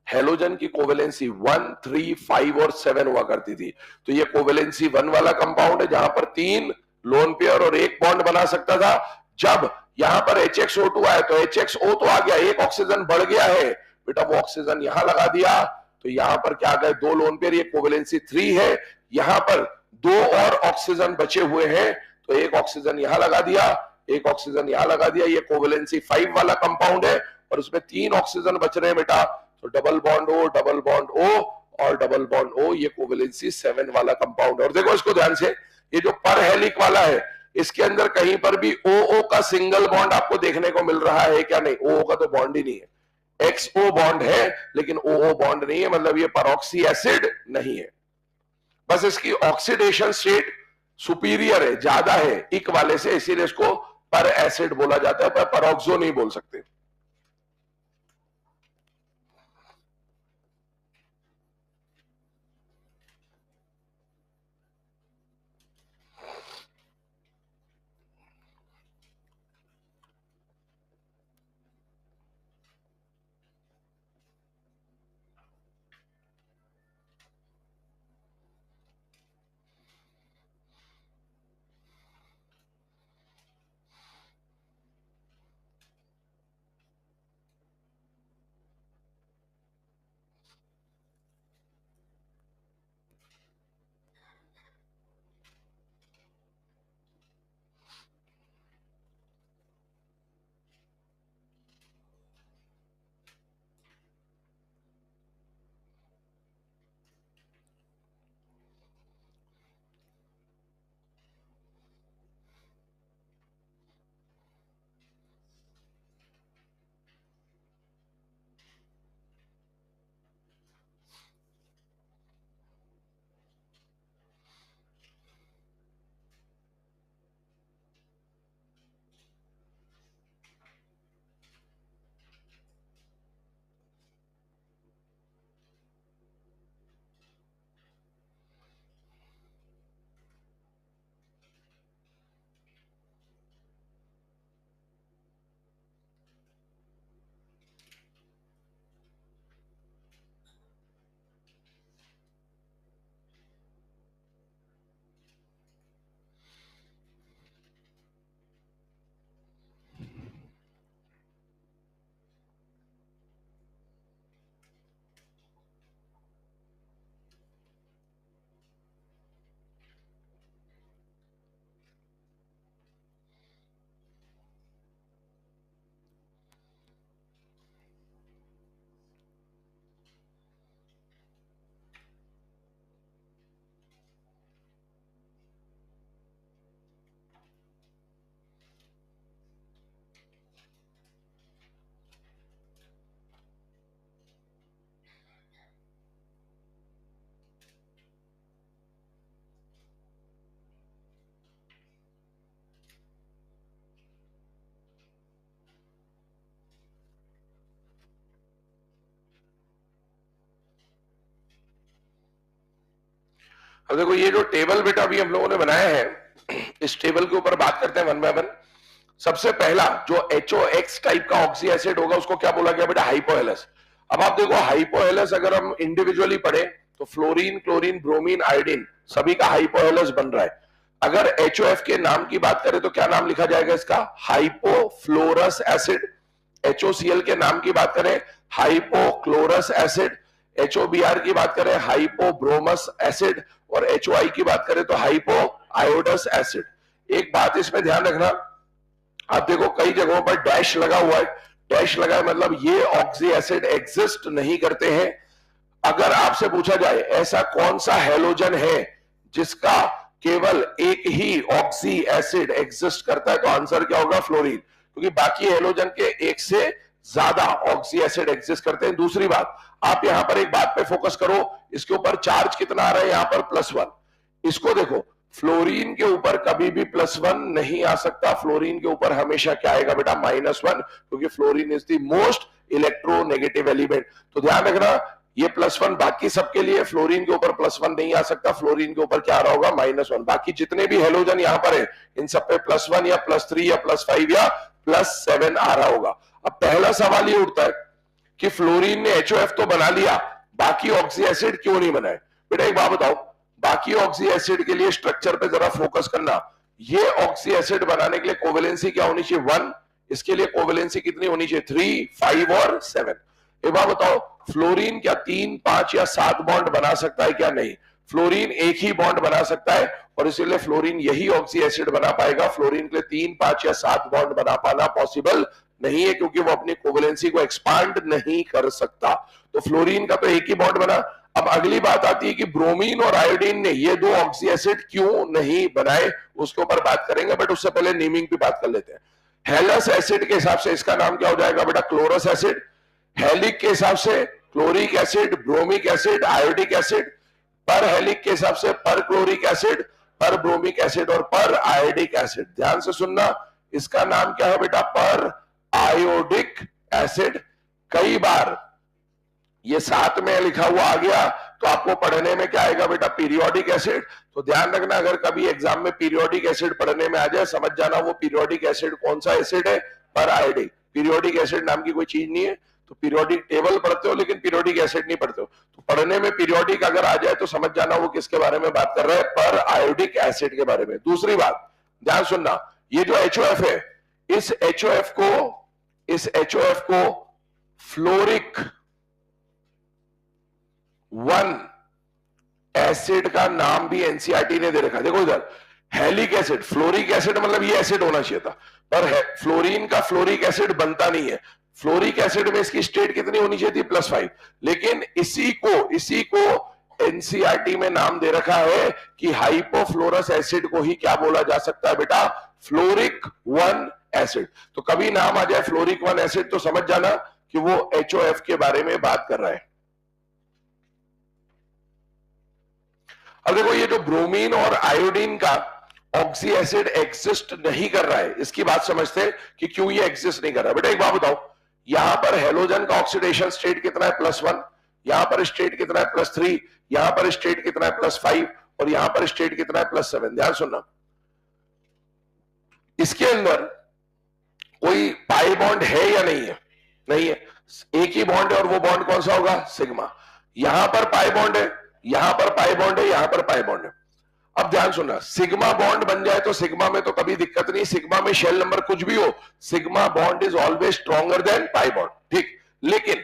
हेलोजन की कोवेलेंसी 1, 3, 5 और 7 हुआ करती थी। तो ये कोवेलेंसी 1 वाला कंपाउंड है जहां पर 3 लोन पेयर और एक बॉन्ड बना सकता था। जब यहां पर HXO2 आया तो HXO तो आ गया, एक ऑक्सीजन बढ़ गया है। बेटा वो ऑक्सीजन यहां लगा दिया तो यहां पर क्या आ गए? 2 लोन पेयर, ये कोवेलेंसी 3 है। यहां पर 2 और ऑक्सीजन बचे हुए हैं तो एक ऑक्सीजन यहां लगा दिया, एक ऑक्सीजन यहां लगा दिया। ये कोवेलेंसी 5 वाला कंपाउंड है और उसमें 3 ऑक्सीजन बच रहे हैं बेटा। तो double bond O, double bond O और डबल बॉन्ड O, ये कोवेलेंसी 7 वाला कंपाउंड। और देखो इसको ध्यान से, ये जो पर हेलिक वाला है इसके अंदर कहीं पर भी OO का सिंगल बॉन्ड आपको देखने को मिल रहा है क्या? नहीं, OO का तो बॉन्ड ही नहीं है। XO बॉन्ड है लेकिन OO बॉन्ड नहीं है, मतलब ये परऑक्सी एसिड नहीं है। बस इसकी ऑक्सीडेशन स्टेट सुपीरियर है, ज्यादा है इक वाले से, इसीलिए इसको पर एसिड बोला जाता है, पर परऑक्सो नहीं बोल सकते। अब देखो ये जो टेबल बेटा अभी हम लोगों ने बनाया है, इस टेबल के ऊपर बात करते हैं वन बाय वन। सबसे पहला जो HOX टाइप का ऑक्सी एसिड होगा उसको क्या बोला गया बेटा? हाइपोहेलस। अब आप देखो हाइपोहेलस अगर हम इंडिविजुअली पढ़े तो फ्लोरीन, क्लोरीन, ब्रोमीन, आयोडीन सभी का हाइपोहेलस बन रहा है। अगर HOF के नाम की बात करें तो क्या नाम लिखा जाएगा इसका? Hypofluorous acid. HOCl के नाम की बात करें हाइपोक्लोरस एसिड। HOBr की बात करें हाइपोब्रोमस एसिड। और HOI की बात करें तो हाइपो आयोडस एसिड। एक बात इसमें ध्यान रखना, आप देखो कई जगहों पर डैश लगा हुआ है। डैश लगा है मतलब ये ऑक्सी एसिड एग्जिस्ट नहीं करते हैं। अगर आपसे पूछा जाए ऐसा कौन सा हेलोजन है जिसका केवल एक ही ऑक्सी एसिड एग्जिस्ट करता है, तो आंसर क्या होगा? फ्लोरीन। क्योंकि बाकी हेलोजन के एक से ज्यादा ऑक्सी एसिड एग्जिस्ट करते हैं। दूसरी बात, आप यहां पर एक बात पे फोकस करो, इसके ऊपर चार्ज कितना आ रहा है? यहां पर +1। इसको देखो, फ्लोरीन के ऊपर कभी भी +1 नहीं आ सकता। फ्लोरीन के ऊपर हमेशा क्या आएगा बेटा? -1, क्योंकि fluorine is the most electronegative element. तो ध्यान रखना, ये +1 बाकी सबके लिए, फ्लोरीन के ऊपर +1 नहीं आ सकता। फ्लोरीन के ऊपर क्या आ रहा होगा? -1। बाकी जितने भी हेलोजन यहां पर है इन सब पे +1 या +3 या +5 या +7 आ रहा होगा। अब पहला सवाल ये उठता है कि फ्लोरीन ने HOF तो बना लिया, बाकी ऑक्सी एसिड क्यों नहीं बनाए? बेटा एक बात बताओ, बाकी ऑक्सी एसिड के लिए स्ट्रक्चर पे जरा फोकस करना। ये ऑक्सी एसिड बनाने के लिए कोवेलेंसी क्या होनी चाहिए? 1। इसके लिए कोवेलेंसी कितनी होनी चाहिए? 3, 5 और 7। एक बात बताओ, फ्लोरीन क्या 3, 5 या 7 बॉन्ड बना सकता है क्या? नहीं, फ्लोरीन एक ही बॉन्ड बना सकता है और इसीलिए फ्लोरीन यही ऑक्सी एसिड बना पाएगा। फ्लोरीन के लिए 3, 5 या 7 बॉन्ड बना पाना पॉसिबल नहीं है, क्योंकि वो अपनी कोवेलेंसी को एक्सपांड नहीं कर सकता। तो फ्लोरीन का तो एक ही बॉन्ड बना। अब अगली बात आती है कि ब्रोमीन और आयोडीन ने ये दो ऑक्सी एसिड क्यों नहीं बनाए, उसके ऊपर बात करेंगे, बट उससे पहले नेमिंग पे बात कर लेते हैं। हेलस एसिड के हिसाब से इसका नाम क्या हो जाएगा बेटा? Chlorous acid. हेलिक के हिसाब से chloric acid, bromic acid, iodic acid. Perhalic के हिसाब से perchloric acid, perbromic acid और पर आयोडिक एसिड। ध्यान से सुनना, इसका नाम क्या है बेटा? पर आयोडिक एसिड। कई बार ये साथ में लिखा हुआ आ गया तो आपको पढ़ने में क्या आएगा बेटा? Periodic acid. तो ध्यान रखना, अगर कभी एग्जाम में पीरियोडिक एसिड पढ़ने में आ जाए, समझ जाना वो पीरियोडिक एसिड कौन सा एसिड है? पर आयोडिक। पीरियोडिक एसिड नाम की कोई चीज नहीं है। तो पीरियोडिक टेबल पढ़ते हो लेकिन पीरियोडिक एसिड नहीं पढ़ते हो, तो पढ़ने में पीरियोडिक अगर आ जाए तो समझ जाना वो किसके बारे में बात कर रहा है? पर आयोडिक एसिड के बारे में। दूसरी बात ध्यान सुनना, ये जो HOF है, इस HOF को फ्लोरिक 1 एसिड का नाम भी NCERT ने दे रखा। देखो इधर, हेलिक एसिड, फ्लोरिक एसिड मतलब ये एसिड होना चाहिए था, पर फ्लोरीन का फ्लोरिक एसिड बनता नहीं है। फ्लोरिक एसिड में इसकी स्टेट कितनी होनी चाहिए थी? +5। लेकिन इसी को NCERT में नाम दे रखा है कि हाइपोफ्लोरस एसिड को ही क्या बोला जा सकता है बेटा? Fluoric 1 acid. तो कभी नाम आ जाए फ्लोरिक 1 एसिड तो समझ जाना कि वो HOF के बारे में बात कर रहा है। अब देखो, ये जो ब्रोमीन और आयोडीन का ऑक्सी एसिड एग्जिस्ट नहीं कर रहा है, इसकी बात समझते हैं कि क्यों ये एग्जिस्ट नहीं कर रहा है। बेटा एक बात बताओ, यहां पर हेलोजन का ऑक्सीडेशन स्टेट कितना है? +1। यहां पर स्टेट कितना है? +3। यहां पर स्टेट कितना है? +5। और यहां पर स्टेट कितना है? +7। ध्यान सुनना, इसके अंदर कोई पाई बॉन्ड है या नहीं है? नहीं है, एक ही बॉन्ड है और वो बॉन्ड कौन सा होगा? सिग्मा। यहां पर पाई बॉन्ड है, यहां पर पाई बॉन्ड है, यहां पर पाई बॉन्ड है। अब ध्यान सुनना, सिग्मा बॉन्ड बन जाए तो सिग्मा में तो कभी दिक्कत नहीं, सिग्मा में शेल नंबर कुछ भी हो, sigma bond is always stronger than pi bond, ठीक। लेकिन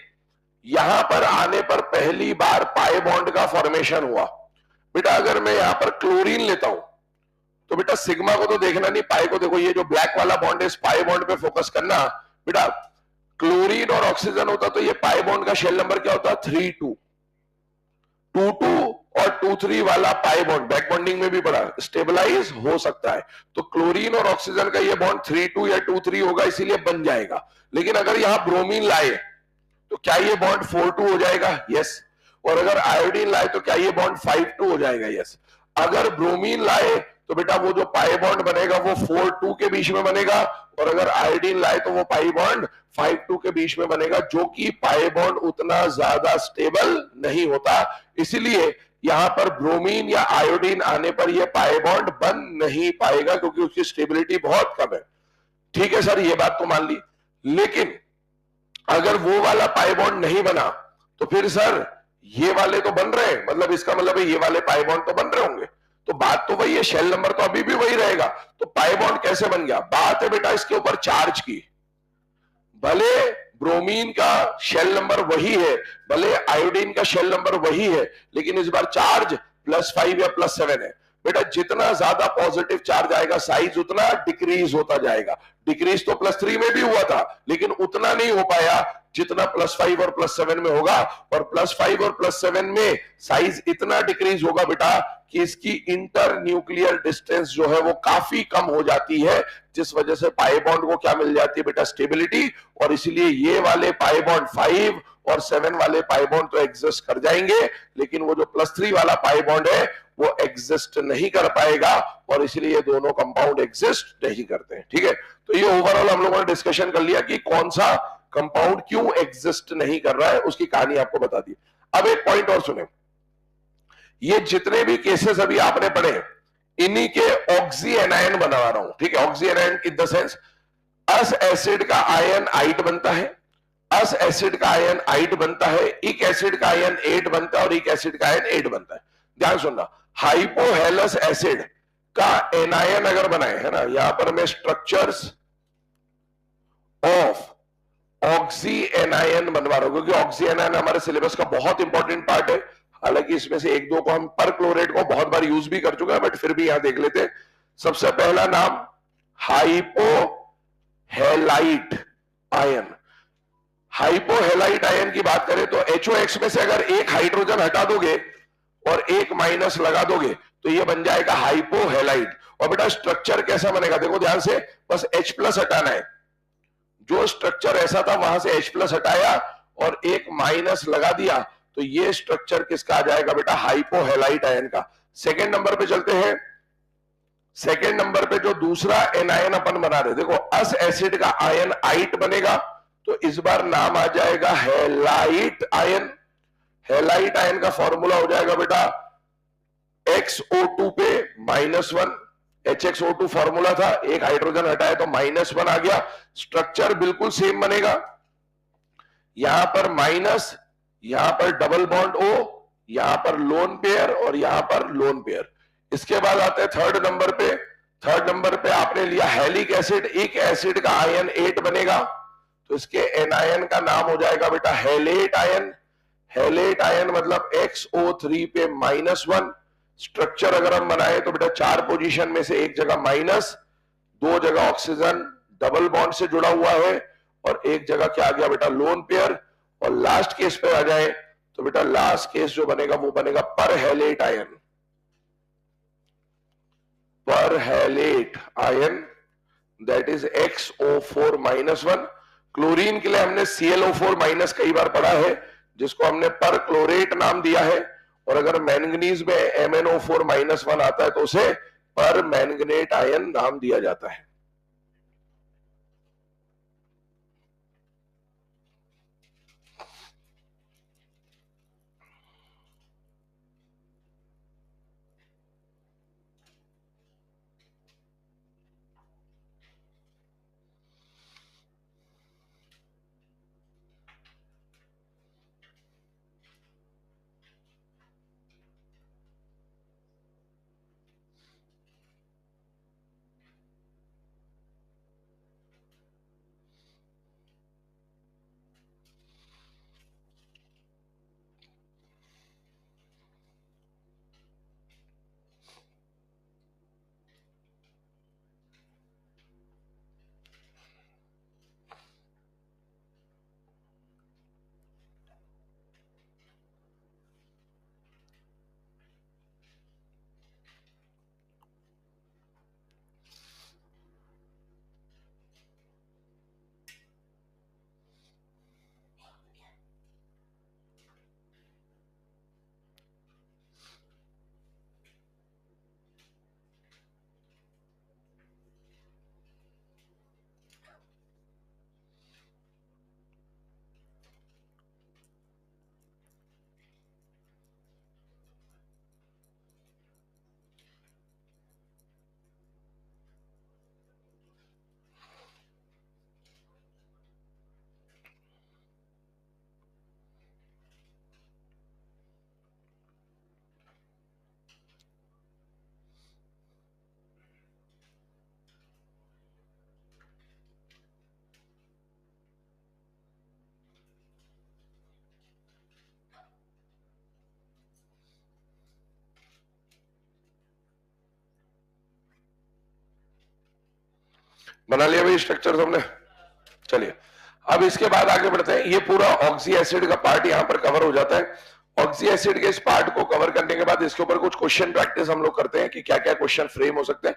यहां पर आने पर पहली बार पाई बॉन्ड का फॉर्मेशन हुआ। बेटा अगर मैं यहां पर क्लोरीन लेता हूं तो बेटा सिग्मा को तो देखना नहीं, पाई को देखो। ये जो ब्लैक वाला बॉन्ड है, इस पाई बॉन्ड पे फोकस करना। बेटा क्लोरीन और ऑक्सीजन होता तो ये पाई बॉन्ड का शेल नंबर क्या होता? 3-2। 2-2 और 2-3 वाला पाई बॉन्ड बैक बॉन्डिंग में भी बड़ा स्टेबलाइज हो सकता है। तो क्लोरीन और ऑक्सीजन का ये बॉन्ड 3-2 या 2-3 होगा, इसीलिए बन जाएगा। लेकिन अगर यहां ब्रोमीन लाए तो क्या ये बॉन्ड 4-2 हो जाएगा? यस। और अगर आयोडीन लाए तो क्या ये बॉन्ड 5-2 हो जाएगा? यस। अगर ब्रोमीन लाए तो बेटा वो जो पाई बॉन्ड बनेगा वो 4-2 के बीच में बनेगा, और अगर आयोडीन लाए तो वो पाई बॉन्ड 5-2 के बीच में बनेगा, जो कि पाई बॉन्ड उतना ज्यादा स्टेबल नहीं होता। इसीलिए यहां पर ब्रोमीन या आयोडीन आने पर यह पाई बॉन्ड बन नहीं पाएगा क्योंकि उसकी स्टेबिलिटी बहुत कम है। ठीक है सर, ये बात तो मान ली, लेकिन अगर वो वाला पाई बॉन्ड नहीं बना तो फिर सर ये वाले तो बन रहे हैं, मतलब इसका मतलब है ये वाले पाई बॉन्ड तो बन रहे होंगे। तो बात तो वही है, शेल नंबर तो अभी भी वही रहेगा। तो पाई बॉन्ड कैसे बन गया? बात है बेटा इसके ऊपर चार्ज की। भले ब्रोमीन का शेल नंबर वही है, भले आयोडीन का शेल नंबर वही है, लेकिन इस बार चार्ज +5 या +7 है। बेटा जितना ज्यादा पॉजिटिव चार्ज आएगा साइज उतना डिक्रीज होता जाएगा। डिक्रीज तो +3 में भी हुआ था, लेकिन उतना नहीं हो पाया जितना +5 और +7 में होगा। और +5 और +7 में साइज इतना डिक्रीज होगा बेटा कि इसकी इंटर न्यूक्लियर डिस्टेंस जो है वो काफी कम हो जाती है, जिस वजह से पाई बॉन्ड को क्या मिल जाती है बेटा? स्टेबिलिटी। और इसलिए ये वाले पाई बॉन्ड 5 और 7 वाले पाई बॉन्ड तो एग्जिस्ट कर जाएंगे, लेकिन वो जो +3 वाला पाई बॉन्ड है वो एग्जिस्ट नहीं कर पाएगा, और इसलिए ये दोनों कंपाउंड एग्जिस्ट नहीं करते हैं। ठीक है, तो ये ओवरऑल हम लोगों ने डिस्कशन कर लिया कि कौन सा कंपाउंड क्यों एग्जिस्ट नहीं कर रहा है, उसकी कहानी आपको बता दी। अब एक पॉइंट और सुने, ये जितने भी केसेस अभी आपने पढ़े इन्हीं के ऑक्सी एनायन बना रहा हूं। ठीक है, oxy anion in the sense us acid का आयन आइट बनता है, अस एसिड का आयन आइट बनता है, इक एसिड का आयन 8 बनता है और इक एसिड का आयन 8 बनता है। ध्यान सुनना, हाइपोहेलस एसिड का एनायन अगर बनाए, है ना, यहां पर मैं स्ट्रक्चर्स ऑफ ऑक्सी एनायन बनवा रहा हूं, क्योंकि ऑक्सी एनायन हमारे सिलेबस का बहुत इंपॉर्टेंट पार्ट है। हालांकि इसमें से एक दो को हम पर क्लोरेट को बहुत बार यूज भी कर चुके हैं, बट फिर भी यहां देख लेते हैं। सबसे पहला नाम हाइपोहेलाइट आयन। हाइपोहेलाइट आयन की बात करें तो HOX में से अगर एक हाइड्रोजन हटा दोगे और एक माइनस लगा दोगे तो ये बन जाएगा हाइपोहेलाइट। और बेटा स्ट्रक्चर कैसा बनेगा देखो ध्यान से, बस H+ हटाना है। जो स्ट्रक्चर ऐसा था वहां से H+ हटाया और एक माइनस लगा दिया, तो ये स्ट्रक्चर किसका आ जाएगा बेटा? हाइपोहेलाइट आयन का। सेकेंड नंबर पे चलते हैं। सेकेंड नंबर पे जो दूसरा एनायन अपन बना रहे, देखो अस एसिड का आयन आइट बनेगा, तो इस बार नाम आ जाएगा हेलाइट आयन। हेलाइट आयन का फॉर्मूला हो जाएगा बेटा XO2 पे -1, HXO2 फॉर्मूला था, एक हाइड्रोजन हटाया तो -1 आ गया। स्ट्रक्चर बिल्कुल सेम बनेगा, यहां पर माइनस, यहां पर डबल बॉन्ड O, यहां पर लोन पेयर और यहां पर लोन पेयर। इसके बाद आते हैं थर्ड नंबर पे। थर्ड नंबर पे आपने लिया हेलिक एसिड, एक एसिड का आयन 8 बनेगा, तो इसके एनायन का नाम हो जाएगा बेटा हेलेट आयन। हेलेट आयन मतलब XO3 पे -1। स्ट्रक्चर अगर हम बनाए तो बेटा 4 पोजीशन में से एक जगह माइनस, 2 जगह ऑक्सीजन डबल बॉन्ड से जुड़ा हुआ है, और एक जगह क्या आ गया बेटा? Lone pair. और लास्ट केस पे आ जाए तो बेटा लास्ट केस जो बनेगा वो बनेगा पर हेलेट आयन। पर Hallett ion that is XO4 -1। Chlorine के लिए हमने ClO4- कई बार पढ़ा है, जिसको हमने पर क्लोरेट नाम दिया है। और अगर मैंगनीज में MnO4- आता है तो उसे पर मैंगनेट आयन नाम दिया जाता है। बना लिया भाई स्ट्रक्चर हमने। चलिए अब इसके बाद आगे बढ़ते हैं। ये पूरा ऑक्सी एसिड का पार्ट यहाँ पर कवर हो जाता है। ऑक्सी एसिड के इस पार्ट को कवर करने के बाद इसके ऊपर कुछ क्वेश्चन प्रैक्टिस हम लोग करते हैं कि क्या क्या क्वेश्चन फ्रेम हो सकते हैं,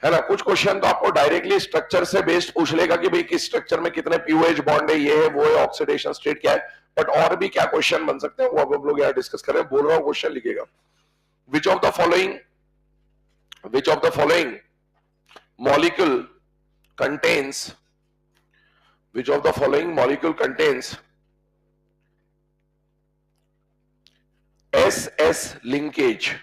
है ना। कुछ क्वेश्चन तो आपको डायरेक्टली स्ट्रक्चर से बेस्ड पूछ लेगा कि भाई किस स्ट्रक्चर में कितने पीओएच बॉन्ड है, ये है वो है, ऑक्सीडेशन स्टेट क्या है, बट और भी क्या क्वेश्चन बन सकते हैं वो अब हम लोग यहाँ डिस्कस कर रहे हैं। बोल रहा हूँ क्वेश्चन लिखेगा। Which of the following molecule contains which of the following molecule contains SS linkage।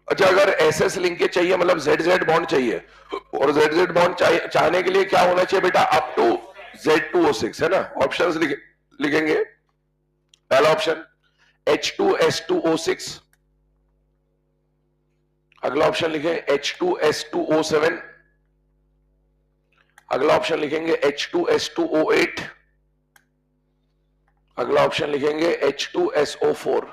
अच्छा अगर SS लिंकेज चाहिए मतलब ZZ बॉन्ड चाहिए, और ZZ बॉन्ड चाहने के लिए क्या होना चाहिए बेटा, अप टू Z2O6, है ना। ऑप्शंस लिखेंगे। पहला ऑप्शन H2S2O6, अगला ऑप्शन लिखें H2S2O7, अगला ऑप्शन लिखेंगे H2S2O8, अगला ऑप्शन लिखेंगे H2SO4।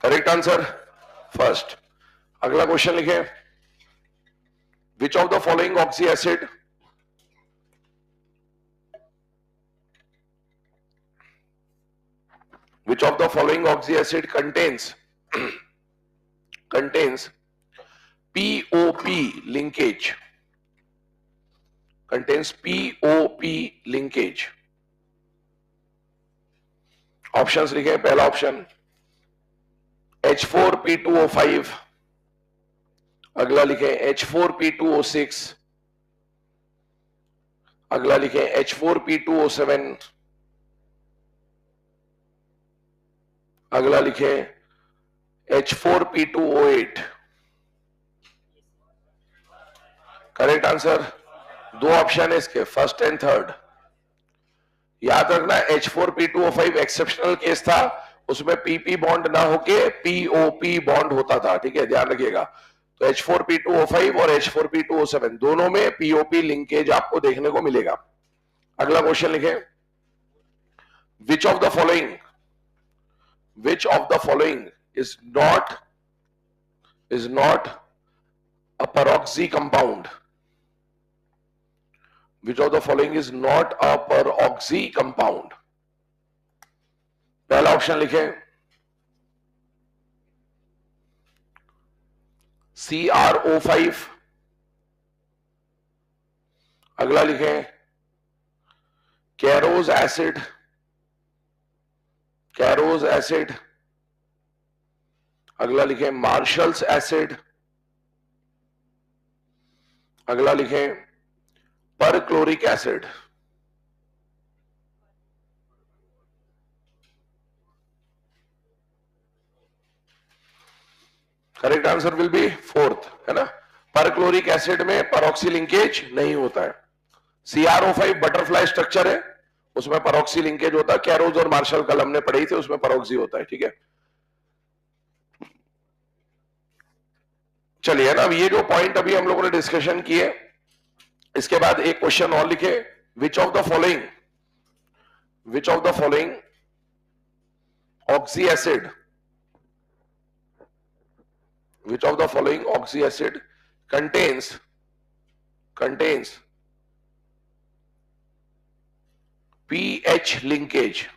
Correct answer first. अगला क्वेश्चन लिखें, which of the following oxy acid which of the following oxy acid contains POP linkage, contains POP linkage। Options लिखें। पहला ऑप्शन H4P2O5, अगला लिखें H4P2O6, अगला लिखें H4P2O7, अगला लिखें H4P2O8। करेक्ट आंसर दो ऑप्शन है इसके, फर्स्ट एंड थर्ड। याद रखना H4P2O5 एक्सेप्शनल केस था, उसमें PP बॉन्ड ना होके POP बॉन्ड होता था, ठीक है, ध्यान रखिएगा। तो H4P2O5 और H4P2O7 दोनों में POP लिंकेज आपको देखने को मिलेगा। अगला क्वेश्चन लिखें, which of the following is not a peroxy compound? Which of the following is not a peroxy compound? पहला ऑप्शन लिखें CrO5, अगला लिखें कैरोज एसिड, अगला लिखें मार्शल्स एसिड, अगला लिखें perchloric acid. Correct answer will be fourth, है ना। परक्लोरिक एसिड में परऑक्सी लिंकेज नहीं होता है। CrO5 बटरफ्लाई स्ट्रक्चर है, उसमें परऑक्सी लिंकेज होता है। कैरोज और मार्शल कल हमने पढ़ी थी, उसमें परऑक्सी होता है, ठीक है। चलिए ना, अब ये जो पॉइंट अभी हम लोगों ने डिस्कशन किए, इसके बाद एक क्वेश्चन और लिखे, which of the following oxy acid contains pH linkage,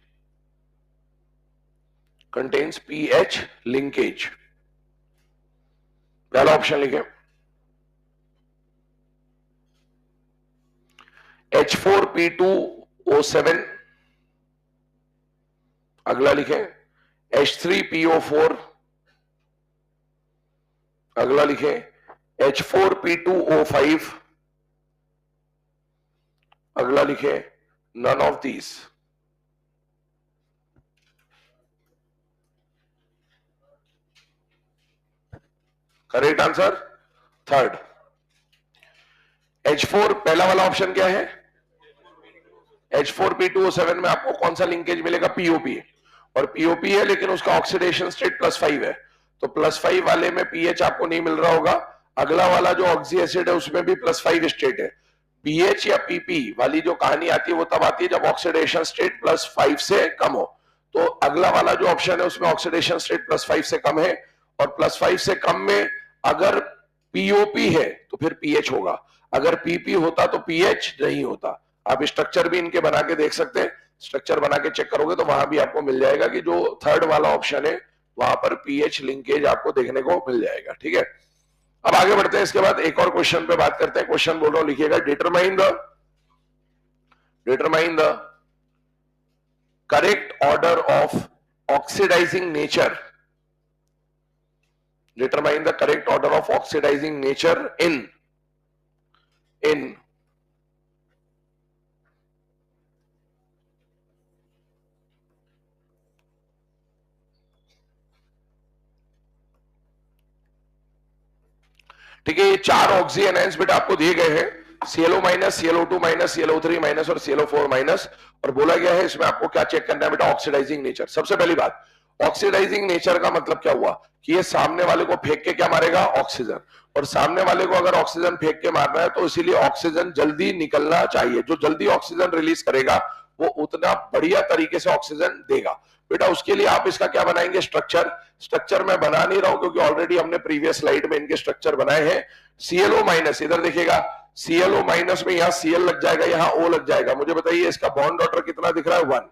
पहला ऑप्शन लिखें H4P2O7, अगला लिखें H3PO4, अगला लिखें H4P2O5, अगला लिखें none of these। Correct answer third. H4 पहला वाला ऑप्शन क्या है, H4P2O7 में आपको कौन सा लिंकेज मिलेगा, POP, और POP है लेकिन उसका ऑक्सीडेशन स्टेट +5 है, तो +5 वाले में pH आपको नहीं मिल रहा होगा। अगला वाला जो ऑक्सी एसिड है उसमें भी +5 स्टेट है। pH या PP वाली जो कहानी आती है वो तब आती है जब ऑक्सीडेशन स्टेट +5 से कम हो। तो अगला वाला जो ऑप्शन है उसमें ऑक्सीडेशन स्टेट +5 से कम है, और +5 से कम में अगर पीओपी है तो फिर पीएच होगा, अगर पीपी होता तो पीएच नहीं होता। आप स्ट्रक्चर भी इनके बना के देख सकते हैं, स्ट्रक्चर बना के चेक करोगे तो वहां भी आपको मिल जाएगा कि जो थर्ड वाला ऑप्शन है वहां पर पीएच लिंकेज आपको देखने को मिल जाएगा। ठीक है, अब आगे बढ़ते हैं। इसके बाद एक और क्वेश्चन पे बात करते हैं। क्वेश्चन बोल रहा हूं, लिखिएगा, determine the correct order of oxidising nature, determine the correct order of oxidizing nature in ठीक है, ये 4 ऑक्सी एनायंस बेटा आपको दिए गए हैं, ClO minus, ClO2 minus, ClO3 minus और ClO4 माइनस, और बोला गया है इसमें आपको क्या चेक करना है बेटा, ऑक्सीडाइजिंग नेचर। सबसे पहली बात, ऑक्सीडाइजिंग नेचर का मतलब क्या हुआ कि ये सामने वाले को फेंक के क्या मारेगा, ऑक्सीजन, और सामने वाले को अगर ऑक्सीजन फेंक के मारना है तो इसीलिए ऑक्सीजन जल्दी निकलना चाहिए। जो जल्दी ऑक्सीजन रिलीज करेगा वो उतना बढ़िया तरीके से ऑक्सीजन देगा। बेटा उसके लिए आप इसका क्या बनाएंगे, स्ट्रक्चर मैं बना नहीं रहा हूं क्योंकि ऑलरेडी हमने प्रीवियस स्लाइड में इनके स्ट्रक्चर बनाए हैं। ClO माइनस, इधर देखिएगा, ClO माइनस में यहाँ Cl लग जाएगा, यहाँ O लग जाएगा। मुझे बताइए इसका बॉन्ड ऑर्डर कितना दिख रहा है, 1।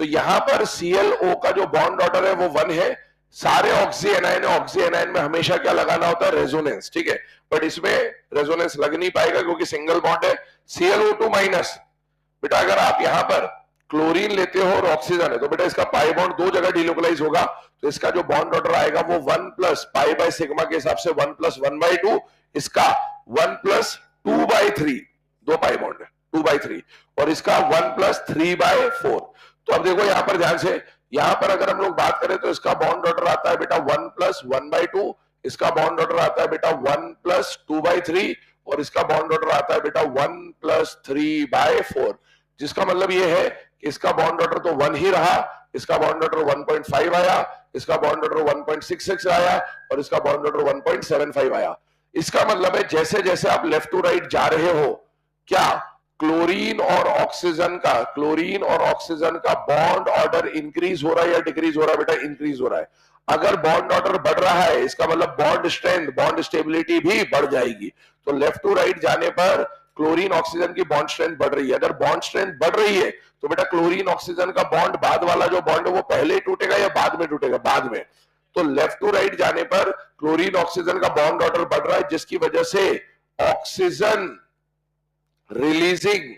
तो यहां पर ClO का जो बॉन्ड ऑर्डर है वो 1 है। सारे ऑक्सी एनायन है, ऑक्सी एनायन में हमेशा क्या लगाना होता है, रेजोनेंस। ठीक है, बट इसमें रेजोनेंस लग नहीं पाएगा क्योंकि सिंगल बॉन्ड है। ClO2 माइनस, बेटा अगर आप यहां पर क्लोरीन लेते हो और ऑक्सीजन है तो बेटा इसका पाई बॉन्ड 2 जगह डिलोकलाइज होगा, तो इसका जो बॉन्ड ऑर्डर आएगा वो 1 प्लस पाई बाय सिग्मा के हिसाब से 1 प्लस 1/2, इसका 1 प्लस 2/3, 2 पाई बॉन्ड है, 2/3, और इसका 1 प्लस 3/4। तो अब देखो यहां पर ध्यान से, यहां पर अगर हम लोग बात करें तो इसका बॉन्ड ऑर्डर आता है बेटा 1 प्लस 1/2, इसका बॉन्ड ऑर्डर आता है बेटा 1 प्लस 2/3, और इसका बॉन्ड ऑर्डर आता है बेटा 1 प्लस 3/4, जिसका मतलब ये है कि इसका बॉन्ड ऑर्डर तो 1 ही रहा, इसका बॉन्ड ऑर्डर 1.5 आया, इसका बॉन्ड ऑर्डर 1.66 आया, और इसका बॉन्ड ऑर्डर 1.75 आया। इसका मतलब है जैसे जैसे आप लेफ्ट टू राइट जा रहे हो, क्या क्लोरीन और ऑक्सीजन का बॉन्ड ऑर्डर इंक्रीज हो रहा है या डिक्रीज हो रहा है, बेटा इंक्रीज हो रहा है। अगर बॉन्ड ऑर्डर बढ़ रहा है इसका मतलब बॉन्ड स्ट्रेंथ, बॉन्ड स्टेबिलिटी भी बढ़ जाएगी। तो लेफ्ट टू राइट जाने पर क्लोरीन ऑक्सीजन की बॉन्ड स्ट्रेंथ बढ़ रही है। अगर बॉन्ड स्ट्रेंथ बढ़ रही है तो बेटा क्लोरीन ऑक्सीजन का बॉन्ड, बाद वाला जो बॉन्ड है वो पहले टूटेगा या बाद में टूटेगा, बाद में। तो लेफ्ट टू राइट जाने पर क्लोरीन ऑक्सीजन का बॉन्ड ऑर्डर बढ़ रहा है, जिसकी वजह से ऑक्सीजन रिलीजिंग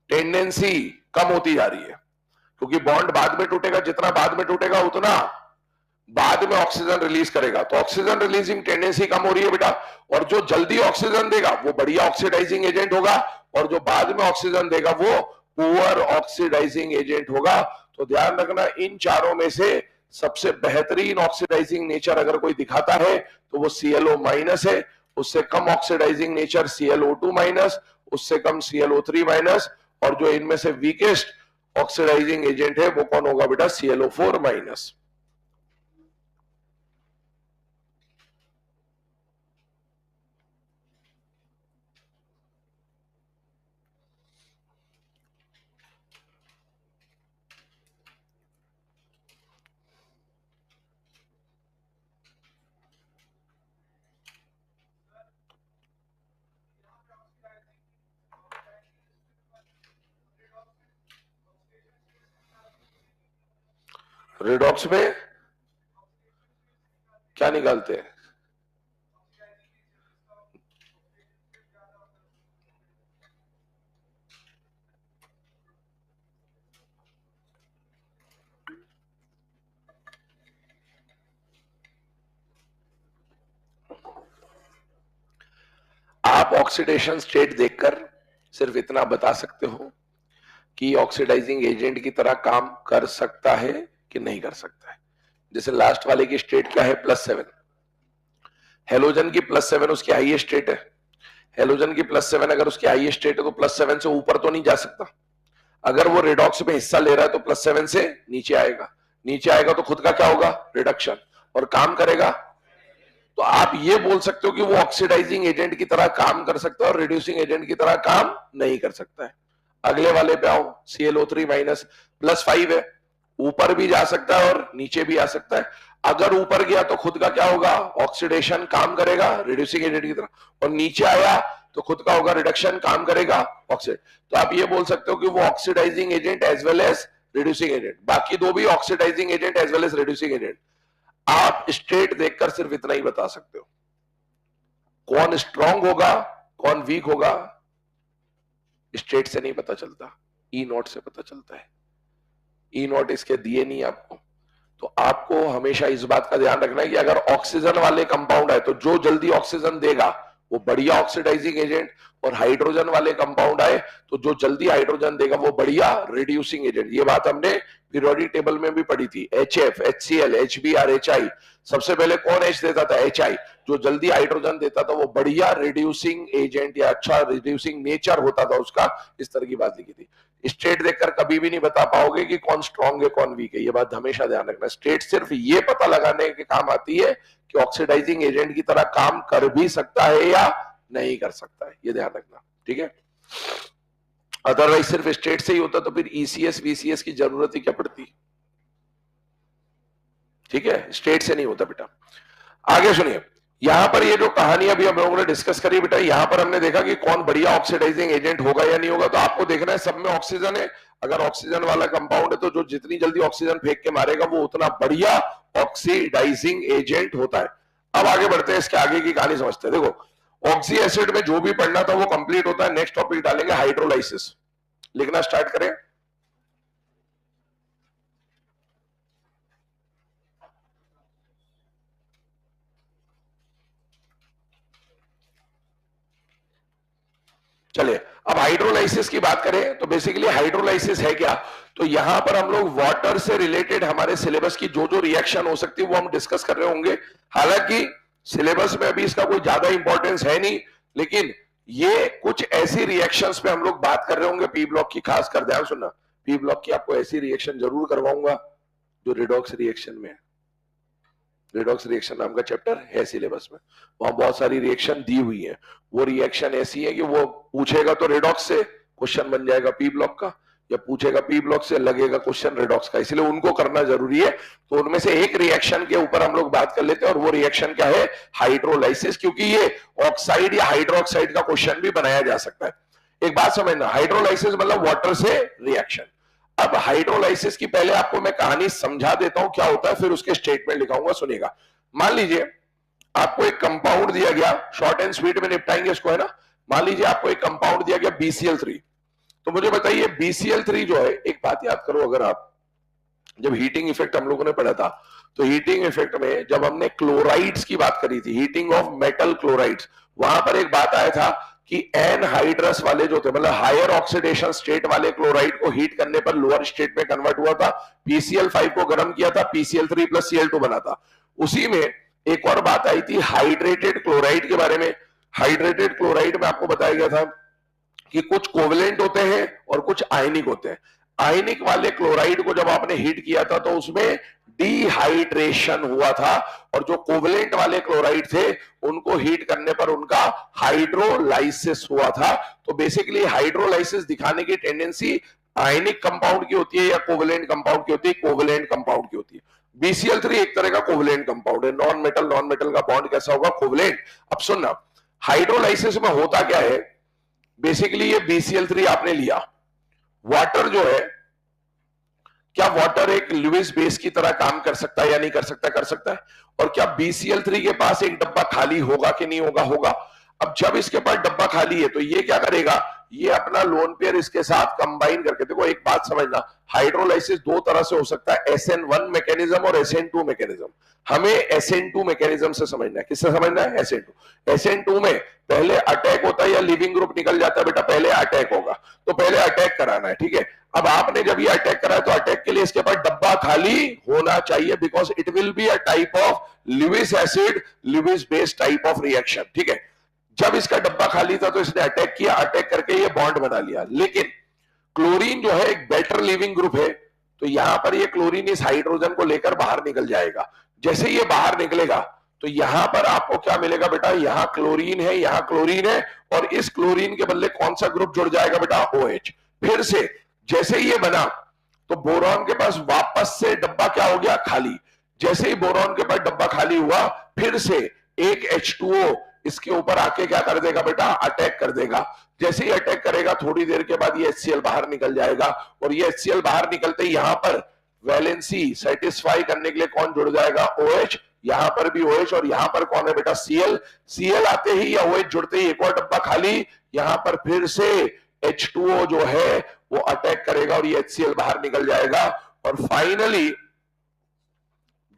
टेंडेंसी कम होती जा रही है, क्योंकि बॉन्ड बाद में टूटेगा, जितना बाद में टूटेगा उतना बाद में ऑक्सीजन रिलीज करेगा, तो ऑक्सीजन रिलीजिंग टेंडेंसी कम हो रही है बेटा। और जो जल्दी ऑक्सीजन देगा वो बढ़िया ऑक्सीडाइजिंग एजेंट होगा, और जो बाद में ऑक्सीजन देगा वो पुअर ऑक्सीडाइजिंग एजेंट होगा। तो ध्यान रखना, इन चारों में से सबसे बेहतरीन ऑक्सीडाइजिंग नेचर अगर कोई दिखाता है तो वो ClO माइनस है, उससे कम ऑक्सीडाइजिंग नेचर ClO2 माइनस, उससे कम ClO3 माइनस, और जो इनमें से वीकेस्ट ऑक्सीडाइजिंग एजेंट है वो कौन होगा बेटा, ClO4 माइनस। रेडॉक्स में क्या निकालते हैं, आप ऑक्सीडेशन स्टेट देखकर सिर्फ इतना बता सकते हो कि ऑक्सीडाइजिंग एजेंट की तरह काम कर सकता है कि नहीं कर सकता है। जैसे लास्ट वाले की स्टेट क्या है, +7, हेलोजन की +7 उसकी हाईएस्ट स्टेट है। हेलोजन की +7 अगर उसकी हाईएस्ट स्टेट है तो +7 से ऊपर तो नहीं जा सकता। अगर वो रेडॉक्स में हिस्सा ले रहा है तो +7 से नीचे आएगा, नीचे आएगा तो खुद का क्या होगा, रिडक्शन, और काम करेगा। तो आप ये बोल सकते हो कि वो ऑक्सीडाइजिंग एजेंट की तरह काम कर सकता है और रिड्यूसिंग एजेंट की तरह काम नहीं कर सकता है। अगले वाले पे आओ, ClO3 माइनस +5 है, ऊपर भी जा सकता है और नीचे भी आ सकता है। अगर ऊपर गया तो खुद का क्या होगा, ऑक्सीडेशन काम करेगा रिड्यूसिंग एजेंट की तरह, और नीचे आया तो खुद का होगा रिडक्शन काम करेगा ऑक्सीड। तो आप ये बोल सकते हो कि वो oxidising agent as well as reducing agent, बाकी दो भी oxidising agent as well as reducing agent. आप स्टेट देखकर सिर्फ इतना ही बता सकते हो, कौन स्ट्रांग होगा कौन वीक होगा स्टेट से नहीं पता चलता, ई नॉट से पता चलता है। ई नॉट इसके दिए नहीं आपको, तो आपको हमेशा इस बात का ध्यान रखना है कि अगर ऑक्सीजन वाले कंपाउंड है तो जो जल्दी ऑक्सीजन देगा वो बढ़िया ऑक्सीडाइजिंग एजेंट, और हाइड्रोजन वाले कंपाउंड आए तो जो जल्दी हाइड्रोजन देगा वो बढ़िया रिड्यूसिंग एजेंट। ये बात हमने पीरियोडिक टेबल में भी पढ़ी थी, HF, HCl, HBr, HI, सबसे पहले कौन H देता था, HI, जो जल्दी हाइड्रोजन देता था वो बढ़िया रिड्यूसिंग एजेंट या अच्छा रिड्यूसिंग नेचर होता था उसका, इस तरह की बात लिखी थी। स्टेट देखकर कभी भी नहीं बता पाओगे कि कौन स्ट्रांग है कौन वीक है, ये बात हमेशा ध्यान रखना। स्टेट सिर्फ ये पता लगाने के काम आती है कि ऑक्सीडाइजिंग एजेंट की तरह काम कर भी सकता है या नहीं कर सकता है, ये ध्यान रखना, ठीक है। अदरवाइज सिर्फ स्टेट से ही होता तो फिर ECS VCS की जरूरत ही क्या पड़ती, ठीक है, स्टेट से नहीं होता बेटा। आगे सुनिए, यहां पर ये जो कहानी अभी हम लोगों ने डिस्कस करी बेटा, यहां पर हमने देखा कि कौन बढ़िया ऑक्सीडाइजिंग एजेंट होगा या नहीं होगा। तो आपको देखना है सब में ऑक्सीजन है, अगर ऑक्सीजन वाला कंपाउंड है तो जो जितनी जल्दी ऑक्सीजन फेंक के मारेगा वो उतना बढ़िया ऑक्सीडाइजिंग एजेंट होता है। अब आगे बढ़ते हैं, इसके आगे की कहानी समझते हैं। देखो ऑक्सी एसिड में जो भी पढ़ना था वो कंप्लीट होता है। नेक्स्ट टॉपिक डालेंगे हाइड्रोलाइसिस, लिखना स्टार्ट करें। चलिए अब हाइड्रोलाइसिस की बात करें तो बेसिकली हाइड्रोलाइसिस है क्या, तो यहां पर हम लोग वाटर से रिलेटेड हमारे सिलेबस की जो जो रिएक्शन हो सकती है वो हम डिस्कस कर रहे होंगे। हालांकि सिलेबस में अभी इसका कोई ज्यादा इंपॉर्टेंस है नहीं, लेकिन ये कुछ ऐसी रिएक्शंस पे हम लोग बात कर रहे होंगे पी ब्लॉक की, खासकर ध्यान सुनना, पी ब्लॉक की आपको ऐसी रिएक्शन जरूर करवाऊंगा जो रिडॉक्स रिएक्शन में है। रिडॉक्स रिएक्शन नाम का चैप्टर है सिलेबस में, वहां बहुत सारी रिएक्शन दी हुई है। वो रिएक्शन ऐसी है कि वो पूछेगा तो रिडॉक्स से क्वेश्चन बन जाएगा पी ब्लॉक का, या पूछेगा पी ब्लॉक से लगेगा क्वेश्चन रिडॉक्स का, इसलिए उनको करना जरूरी है। तो उनमें से एक रिएक्शन के ऊपर हम लोग बात कर लेते हैं, और वो रिएक्शन क्या है, हाइड्रोलाइसिस, क्योंकि ये ऑक्साइड या हाइड्रोक्साइड का क्वेश्चन भी बनाया जा सकता है। एक बात समझना, हाइड्रोलाइसिस मतलब वाटर से रिएक्शन। अब हाइड्रोलाइसिस की पहले आपको मैं कहानी समझा देता हूं क्या होता है, फिर उसके स्टेटमेंट लिखाऊंगा, सुनिएगा। मान लीजिए आपको एक कंपाउंड दिया गया, शॉर्ट एंड स्वीट में निपटाएंगे इसको, है ना। मान लीजिए आपको एक कंपाउंड दिया गया BCl3, तो मुझे बताइए BCl3 जो है, एक बात याद करो, अगर आप जब हीटिंग इफेक्ट हम लोगों ने पढ़ा था तो हीटिंग इफेक्ट में जब हमने क्लोराइड्स की बात करी थी, हीटिंग ऑफ मेटल क्लोराइड्स, वहां पर एक बात आया था कि एनहाइड्रस वाले जो थे, मतलब हायर ऑक्सीडेशन स्टेट वाले क्लोराइड को हीट करने पर लोअर स्टेट में कन्वर्ट हुआ था, PCl5 को गर्म किया था, PCl3 + Cl2 बना था। उसी में एक और बात आई थी हाइड्रेटेड क्लोराइड के बारे में। हाइड्रेटेड क्लोराइड में आपको बताया गया था कि कुछ कोवेलेंट होते हैं और कुछ आयनिक होते हैं। आयनिक वाले क्लोराइड को जब आपने हीट किया था तो उसमें डिहाइड्रेशन हुआ था, और जो कोवेलेंट वाले क्लोराइड थे उनको हीट करने पर उनका हाइड्रोलाइसिस हुआ था। तो बेसिकली हाइड्रोलाइसिस दिखाने की टेंडेंसी आयनिक कंपाउंड की होती है या कोवेलेंट कंपाउंड की होती है, कोवेलेंट कंपाउंड की होती है। BCl3 एक तरह का कोवेलेंट कंपाउंड है, नॉन मेटल का बॉन्ड कैसा होगा, कोवेलेंट। अब सुनना, हाइड्रोलाइसिस में होता क्या है, बेसिकली ये BCl3 आपने लिया, वाटर जो है, क्या वाटर एक लुईस बेस की तरह काम कर सकता है या नहीं कर सकता, कर सकता है। और क्या BCl3 के पास एक डब्बा खाली होगा कि नहीं होगा, होगा। अब जब इसके पास डब्बा खाली है तो ये क्या करेगा, ये अपना लोन पेयर इसके साथ कंबाइन करके, देखो एक बात समझना, हाइड्रोलाइसिस दो तरह से हो सकता है, SN1 मैकेनिज्म और SN2 मैकेनिज्म। हमें SN2 मैकेनिज्म से समझना है, किससे समझना है, SN2 में पहले अटैक होता है या लिविंग ग्रुप निकल जाता है, बेटा पहले अटैक होगा, तो पहले अटैक कराना है, ठीक है। अब आपने जब ये अटैक करा तो अटैक के लिए इसके पास डब्बा खाली होना चाहिए, because it will be a type of Lewis acid, Lewis base type of reaction, ठीक है। जब इसका डब्बा खाली था तो इसने अटैक किया, अटैक करके ये बॉन्ड बना लिया। लेकिन क्लोरीन जो है एक बेटर लिविंग ग्रुप है, तो यहां पर ये क्लोरीन इस हाइड्रोजन को लेकर बाहर निकल जाएगा। जैसे ये बाहर निकलेगा तो यहां पर आपको क्या मिलेगा बेटा, यहां क्लोरीन है, यहां क्लोरीन है, और इस क्लोरीन के बदले कौन सा ग्रुप जुड़ जाएगा बेटा, OH। फिर से जैसे ये बना तो बोरॉन के पास वापस से डब्बा क्या हो गया, खाली। जैसे ही बोरॉन के पास डब्बा खाली हुआ, फिर से एक H2O इसके ऊपर आके क्या कर देगा बेटा, अटैक कर देगा। जैसे ही अटैक करेगा थोड़ी देर के बाद ये HCl बाहर निकल जाएगा, और ये HCl बाहर निकलते ही यहां पर वैलेंसी सेटिस्फाई करने के लिए कौन जुड़ जाएगा, OH। यहां पर भी OH, और यहां पर कौन है बेटा, Cl आते ही या OH जुड़ते ही एक और डब्बा खाली, यहां पर फिर से H2O जो है वो अटैक करेगा और ये HCl बाहर निकल जाएगा। और फाइनली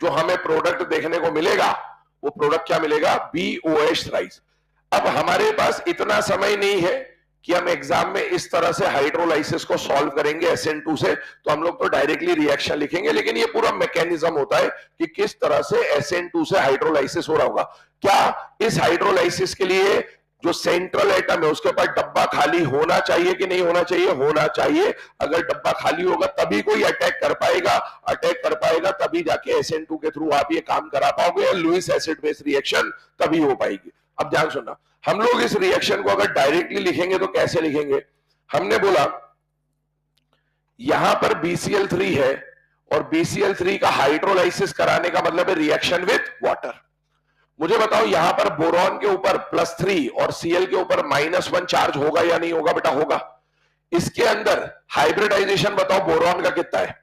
जो हमें प्रोडक्ट देखने को मिलेगा वो प्रोडक्ट क्या मिलेगा, BOH थ्राइस। अब हमारे पास इतना समय नहीं है कि हम एग्जाम में इस तरह से हाइड्रोलाइसिस को सॉल्व करेंगे SN2 से, तो हम लोग तो डायरेक्टली रिएक्शन लिखेंगे, लेकिन ये पूरा मैकेनिज्म होता है कि किस तरह से SN2 से हाइड्रोलाइसिस हो रहा होगा। क्या इस हाइड्रोलाइसिस के लिए जो सेंट्रल एटम है उसके पास डब्बा खाली होना चाहिए कि नहीं होना चाहिए, होना चाहिए। अगर डब्बा खाली होगा तभी कोई अटैक कर पाएगा, तभी जाके SN2 के थ्रू आप ये काम करा पाओगे, लुईस एसिड बेस रिएक्शन तभी हो पाएगी। अब ध्यान सुनना, हम लोग इस रिएक्शन को अगर डायरेक्टली लिखेंगे तो कैसे लिखेंगे, हमने बोला यहां पर BCl3 है, और BCl3 का हाइड्रोलाइसिस कराने का मतलब है रिएक्शन विथ वाटर। मुझे बताओ यहां पर बोरॉन के ऊपर +3 और Cl के ऊपर -1 चार्ज होगा या नहीं होगा बेटा, होगा। इसके अंदर हाइब्रिडाइजेशन बताओ बोरॉन का कितना है,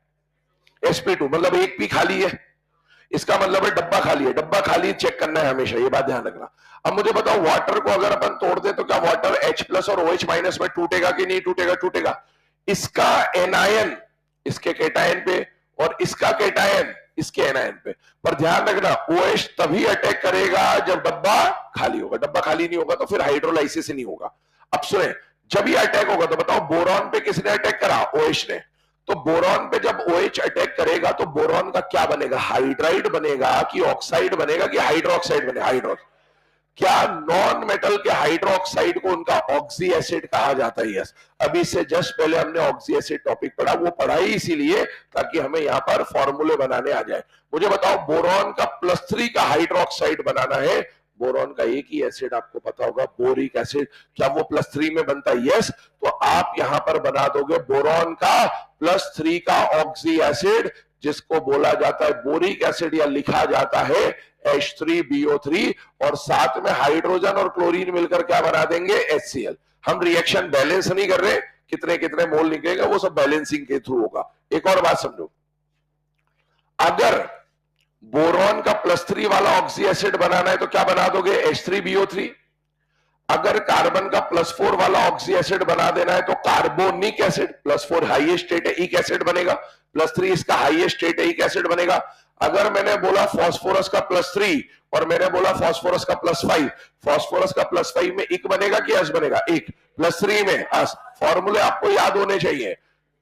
sp2, मतलब एक पी खाली है, इसका मतलब है डब्बा खाली है। डब्बा खाली चेक करना है हमेशा, ये बात ध्यान रखना। अब मुझे बताओ वाटर को अगर अपन तोड़ दे तो क्या वाटर H+ और OH- में टूटेगा कि नहीं टूटेगा, टूटेगा। इसका एनायन इसके केटायन पे और इसका केटायन इसके एनायन पे, पर ध्यान रखना OH तभी अटैक करेगा जब डब्बा खाली होगा, डब्बा खाली नहीं होगा तो फिर हाइड्रोलाइसिस नहीं होगा। अब सुने, जब ये अटैक होगा तो बताओ बोरॉन पे किसने अटैक करा, OH ने। तो बोरॉन पे जब OH अटैक करेगा तो बोरॉन का क्या बनेगा, हाइड्राइड बनेगा कि ऑक्साइड बनेगा कि हाइड्रोक्साइड बनेगा, हाइड्रोक्साइड। क्या नॉन मेटल के हाइड्रोक्साइड को उनका ऑक्सी एसिड कहा जाता है, यस। अभी से जस्ट पहले हमने ऑक्सी एसिड टॉपिक पढ़ा, वो पढ़ा ही इसीलिए ताकि हमें यहां पर फॉर्मूले बनाने आ जाए। मुझे बताओ बोरॉन का +3 का हाइड्रोक्साइड बनाना है, बोरॉन का एक ही एसिड आपको पता होगा, बोरिक एसिड, क्या वो +3 में बनता है, यस। तो आप यहां पर बना दोगे बोरॉन का +3 का ऑक्सी एसिड, जिसको बोला जाता है बोरिक एसिड या लिखा जाता है H3BO3, और साथ में हाइड्रोजन और क्लोरीन मिलकर क्या बना देंगे, HCl। हम रिएक्शन बैलेंस नहीं कर रहे, कितने कितने मोल निकलेगा वो सब बैलेंसिंग के थ्रू होगा। एक और बात समझो, अगर बोरॉन का +3 वाला ऑक्सी एसिड बनाना है तो क्या बना दोगे, H3BO3। अगर कार्बन का +4 वाला ऑक्सी एसिड बना देना है तो कार्बोनिक एसिड, +4 हाईएस्ट स्टेट है, इक एसिड बनेगा, +3 इसका हाईएस्ट स्टेट है, इक एसिड बनेगा। अगर मैंने बोला फास्फोरस का +3 और मैंने बोला फास्फोरस का +5, फास्फोरस का +5 में इक बनेगा कि एस बनेगा, इक। +3 में एस। फॉर्मूले आपको याद होने चाहिए,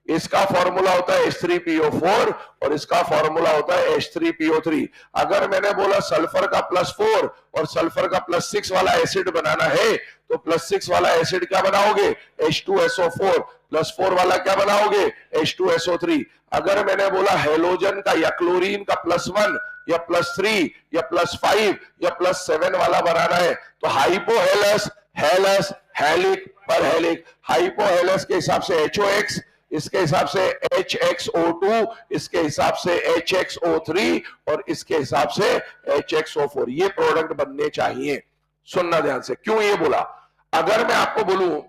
इसका फॉर्मूला होता है H3PO4 और इसका फॉर्मूला होता है H3PO3। अगर मैंने बोला सल्फर का +4 और सल्फर का +6 वाला एसिड बनाना है तो +6 वाला एसिड क्या बनाओगे, H2SO4, +4 वाला क्या बनाओगे, H2SO3। अगर मैंने बोला हेलोजन का या क्लोरीन का +1 या +3 या +5 या +7 वाला बनाना है तो हाइपोहेलस, हेलस, हेलिक, परहेलिक। हाइपोहेलस के हिसाब से HOX, इसके हिसाब से HXO2, इसके हिसाब से HXO3 और इसके हिसाब से HXO4। ये प्रोडक्ट बनने चाहिए। सुनना ध्यान से, क्यों ये बोला, अगर मैं आपको बोलूं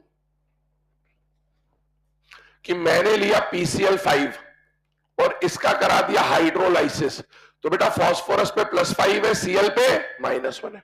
कि मैंने लिया PCl5 और इसका करा दिया हाइड्रोलाइसिस, तो बेटा फास्फोरस पे +5 है, Cl पे -1 है।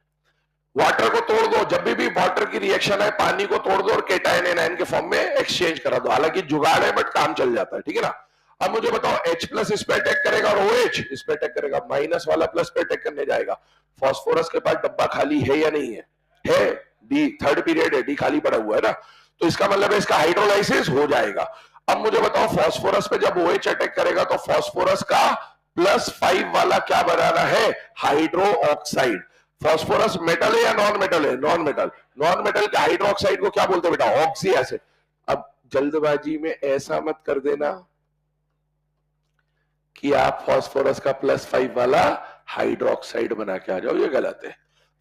वाटर को तोड़ दो, जब भी वाटर की रिएक्शन है पानी को तोड़ दो और केटायन एनायन के फॉर्म में एक्सचेंज करा दो। हालांकि जुगाड़ है बट काम चल जाता है, ठीक है ना। अब मुझे बताओ H+ इस पे अटैक करेगा और OH इस पे अटैक करेगा, माइनस वाला प्लस पे अटैक करने जाएगा। फास्फोरस के पास डब्बा खाली है या नहीं है, है, डी थर्ड पीरियड है, डी खाली पड़ा हुआ है ना, तो इसका मतलब है इसका हाइड्रोलाइसिस हो जाएगा। अब मुझे बताओ फास्फोरस पे जब OH अटैक करेगा तो फास्फोरस का +5 वाला क्या बनाना है, हाइड्रो ऑक्साइड। फास्फोरस मेटल है या नॉन मेटल है, नॉन मेटल। नॉन मेटल के हाइड्रोक्साइड को क्या बोलते हैं बेटा, ऑक्सी एसिड। अब जल्दबाजी में ऐसा मत कर देना कि आप फास्फोरस का +5 वाला हाइड्रोक्साइड बना के आ जाओ, ये गलत है।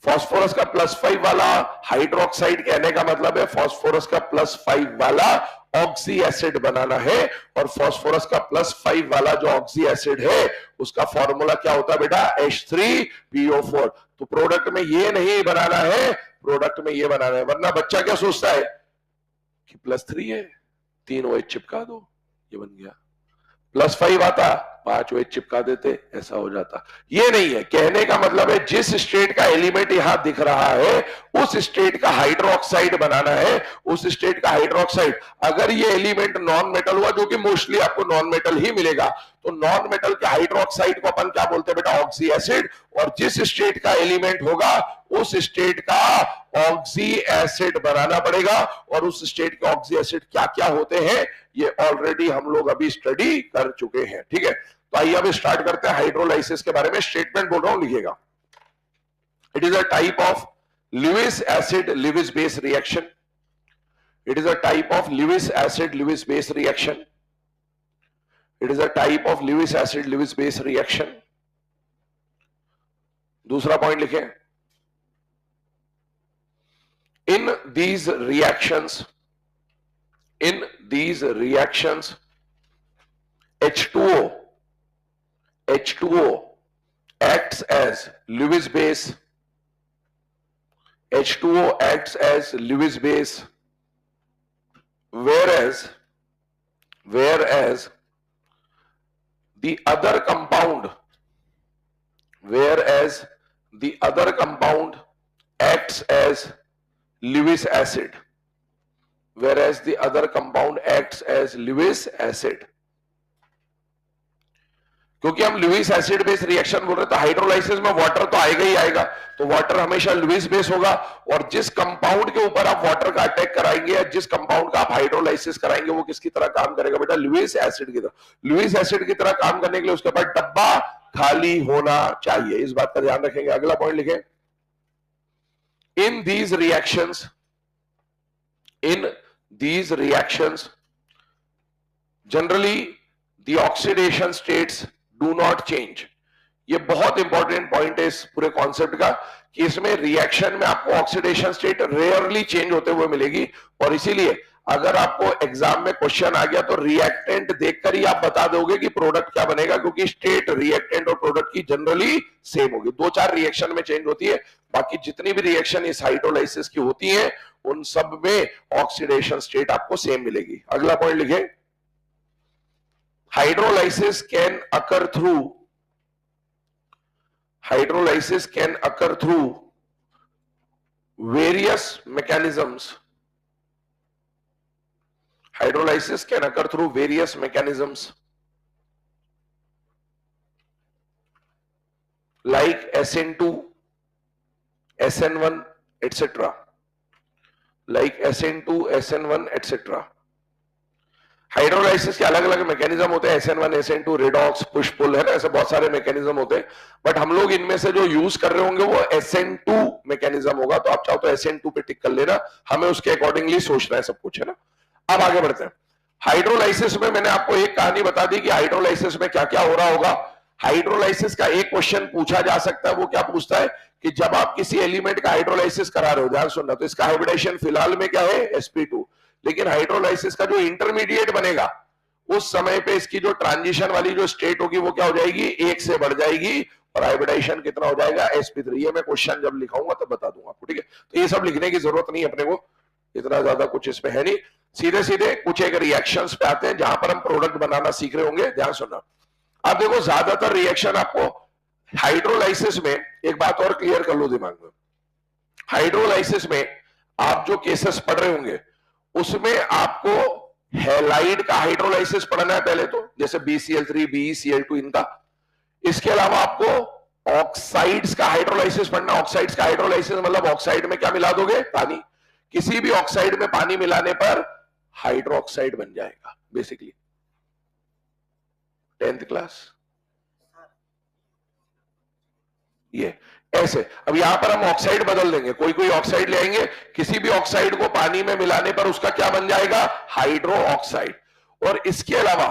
फास्फोरस का +5 वाला हाइड्रोक्साइड कहने का मतलब है फास्फोरस का +5 वाला ऑक्सी एसिड बनाना है, और फास्फोरस का +5 वाला जो ऑक्सी एसिड है उसका फॉर्मूला क्या होता है बेटा, H3PO4। तो प्रोडक्ट में ये नहीं बनाना है, प्रोडक्ट में ये बनाना है, वरना बच्चा क्या सोचता है कि +3 है, 3 OH चिपका दो, ये बन गया। +5 आता, 5 OH चिपका देते, ऐसा हो जाता। ये नहीं है, कहने का मतलब है जिस स्टेट का एलिमेंट यहां दिख रहा है उस स्टेट का हाइड्रोक्साइड बनाना है, उस स्टेट का हाइड्रोक्साइड। अगर ये एलिमेंट नॉन मेटल हुआ, जो कि मोस्टली आपको नॉन मेटल ही मिलेगा, तो नॉन मेटल के हाइड्रोक्साइड को अपन क्या बोलते हैं बेटा, ऑक्सी एसिड। और जिस स्टेट का एलिमेंट होगा उस स्टेट का ऑक्सी एसिड बनाना पड़ेगा। और उस स्टेट के ऑक्सी एसिड क्या क्या होते हैं ये ऑलरेडी हम लोग अभी स्टडी कर चुके हैं, ठीक है। तो आइए अब स्टार्ट करते हैं हाइड्रोलाइसिस के बारे में। स्टेटमेंट बोल रहा हूं, लिखिएगा। It is a type of Lewis acid Lewis base reaction. It is a type of Lewis acid Lewis base reaction. It is a type of Lewis acid Lewis base reaction. दूसरा point लिखें, in these reactions H2O acts as Lewis base. H2O acts as Lewis base, whereas the other compound acts as Lewis acid. Whereas the other compound acts as Lewis acid. क्योंकि हम Lewis acid base reaction बोल रहे हैं, तो hydrolysis में water तो आएगा ही आएगा, तो वाटर हमेशा लुईस बेस होगा। और जिस कंपाउंड के ऊपर आप वाटर का अटैक कराएंगे या जिस कंपाउंड का आप हाइड्रोलाइसिस कराएंगे वो किसकी तरह काम करेगा बेटा, लुईस एसिड की तरह। लुईस एसिड की तरह काम करने के लिए उसके पास डब्बा खाली होना चाहिए, इस बात का ध्यान रखेंगे। अगला पॉइंट लिखें, in these reactions generally the oxidation states do not change. ये बहुत इंपॉर्टेंट पॉइंट है इस पूरे कॉन्सेप्ट का, कि इसमें रिएक्शन में आपको ऑक्सीडेशन स्टेट रेयरली चेंज होते हुए मिलेगी। और इसीलिए अगर आपको एग्जाम में क्वेश्चन आ गया तो रिएक्टेंट देखकर ही आप बता दोगे कि प्रोडक्ट क्या बनेगा, क्योंकि स्टेट रिएक्टेंट और प्रोडक्ट की जनरली सेम होगी। 2-4 रिएक्शन में चेंज होती है, बाकी जितनी भी रिएक्शन इस हाइड्रोलाइसिस की होती है उन सब में ऑक्सीडेशन स्टेट आपको सेम मिलेगी। अगला पॉइंट लिखे, hydrolysis can occur through various mechanisms. Hydrolysis can occur through various mechanisms like SN2, SN1, etc. Like SN2, SN1, etc. Hydrolysis के अलग अलग मैकेनिज्म होते हैं, SN1, SN2, redox, push pull, है ना, ऐसे बहुत सारे मैकेनिज्म होते हैं। बट हम लोग इनमें से जो यूज कर रहे होंगे वो SN2 मैकेनिज्म होगा, तो आप चाहो तो SN2 पे टिक कर लेना, हमें उसके अकॉर्डिंगली सोचना है सब कुछ, है ना। अब आगे बढ़ते हैं। हाइड्रोलाइसिस में मैंने आपको एक कहानी बता दी कि हाइड्रोलाइसिस में क्या क्या हो रहा होगा। हाइड्रोलाइसिस का एक क्वेश्चन पूछा जा सकता है, वो क्या पूछता है कि जब आप किसी एलिमेंट का हाइड्रोलाइसिस करा रहे हो, ध्यान सुनना, तो इसका हाइब्रिडेशन फिलहाल में क्या है, sp2, लेकिन हाइड्रोलाइसिस का जो इंटरमीडिएट बनेगा उस समय पे इसकी जो ट्रांजिशन वाली जो स्टेट होगी वो क्या हो जाएगी, 1 से बढ़ जाएगी, और हाइब्रिडाइजेशन कितना हो जाएगा, sp3। ये मैं क्वेश्चन जब लिखाऊंगा तब बता दूंगा आपको, ठीक है। तो ये सब लिखने की जरूरत नहीं अपने को, इतना ज्यादा कुछ इसमें है नहीं। सीधे सीधे कुछ एक रिएक्शंस पे आते हैं जहां पर हम प्रोडक्ट बनाना सीख रहे होंगे, ध्यान सुनना। अब देखो ज्यादातर रिएक्शन आपको हाइड्रोलाइसिस में, एक बात और क्लियर कर लो दिमाग में, हाइड्रोलाइसिस में आप जो केसेस पढ़ रहे होंगे उसमें आपको हैलाइड का हाइड्रोलाइसिस पढ़ना है पहले, तो जैसे BCl3, BeCl2 इनका। इसके अलावा आपको ऑक्साइड्स का हाइड्रोलाइसिस पढ़ना। ऑक्साइड्स का हाइड्रोलाइसिस मतलब ऑक्साइड में क्या मिला दोगे, पानी। किसी भी ऑक्साइड में पानी मिलाने पर हाइड्रोक्साइड बन जाएगा बेसिकली, 10th क्लास। ये ऐसे, अब यहां पर हम ऑक्साइड बदल देंगे, कोई कोई ऑक्साइड ले आएंगे, किसी भी ऑक्साइड को पानी में मिलाने पर उसका क्या बन जाएगा, हाइड्रो ऑक्साइड। और इसके अलावा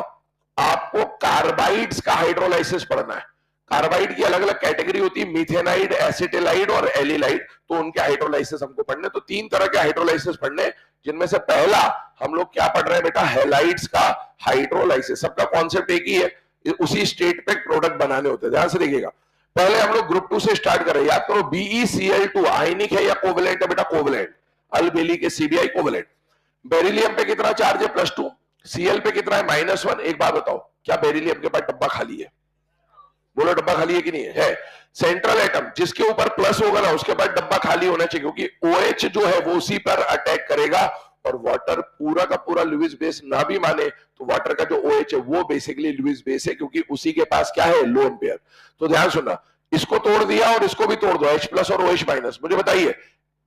आपको कार्बाइड्स का हाइड्रोलाइसिस पढ़ना है। कार्बाइड की अलग अलग कैटेगरी होती है, मीथेनाइड, एसिटिलाइड और एलिलाइड, तो उनके हाइड्रोलाइसिस हमको पढ़ने। तो 3 तरह के हाइड्रोलाइसिस पढ़ने, जिनमें से पहला हम लोग क्या पढ़ रहे हैं बेटा, हैलाइड्स का हाइड्रोलाइसिस। सबका कॉन्सेप्ट एक ही है, उसी स्टेट पे प्रोडक्ट बनाने होते हैं। ध्यान से देखिएगा, पहले हम लोग ग्रुप 2 से स्टार्ट कर रहे हैं। याद करो, BeCl2 आयनिक है या कोवेलेंट है बेटा? कोवेलेंट। अलबेली के CBI कोवेलेंट। बेरिलियम पे कितना चार्ज है? +2। Cl पे कितना है? -1। एक बात बताओ, क्या बेरिलियम के पास डब्बा खाली है? बोलो, डब्बा खाली है कि नहीं है? सेंट्रल एटम जिसके ऊपर प्लस होगा ना, उसके बाद डब्बा खाली होना चाहिए, क्योंकि OH जो है वो उसी पर अटैक करेगा। और वाटर पूरा का पूरा लुईस बेस ना भी माने तो वाटर का जो OH है वो बेसिकली लुईस बेस है, क्योंकि उसी के पास क्या है? Lone pair. तो ध्यान सुनना, इसको तोड़ दिया और इसको भी तोड़ दो, H+ और OH-। मुझे बताइए,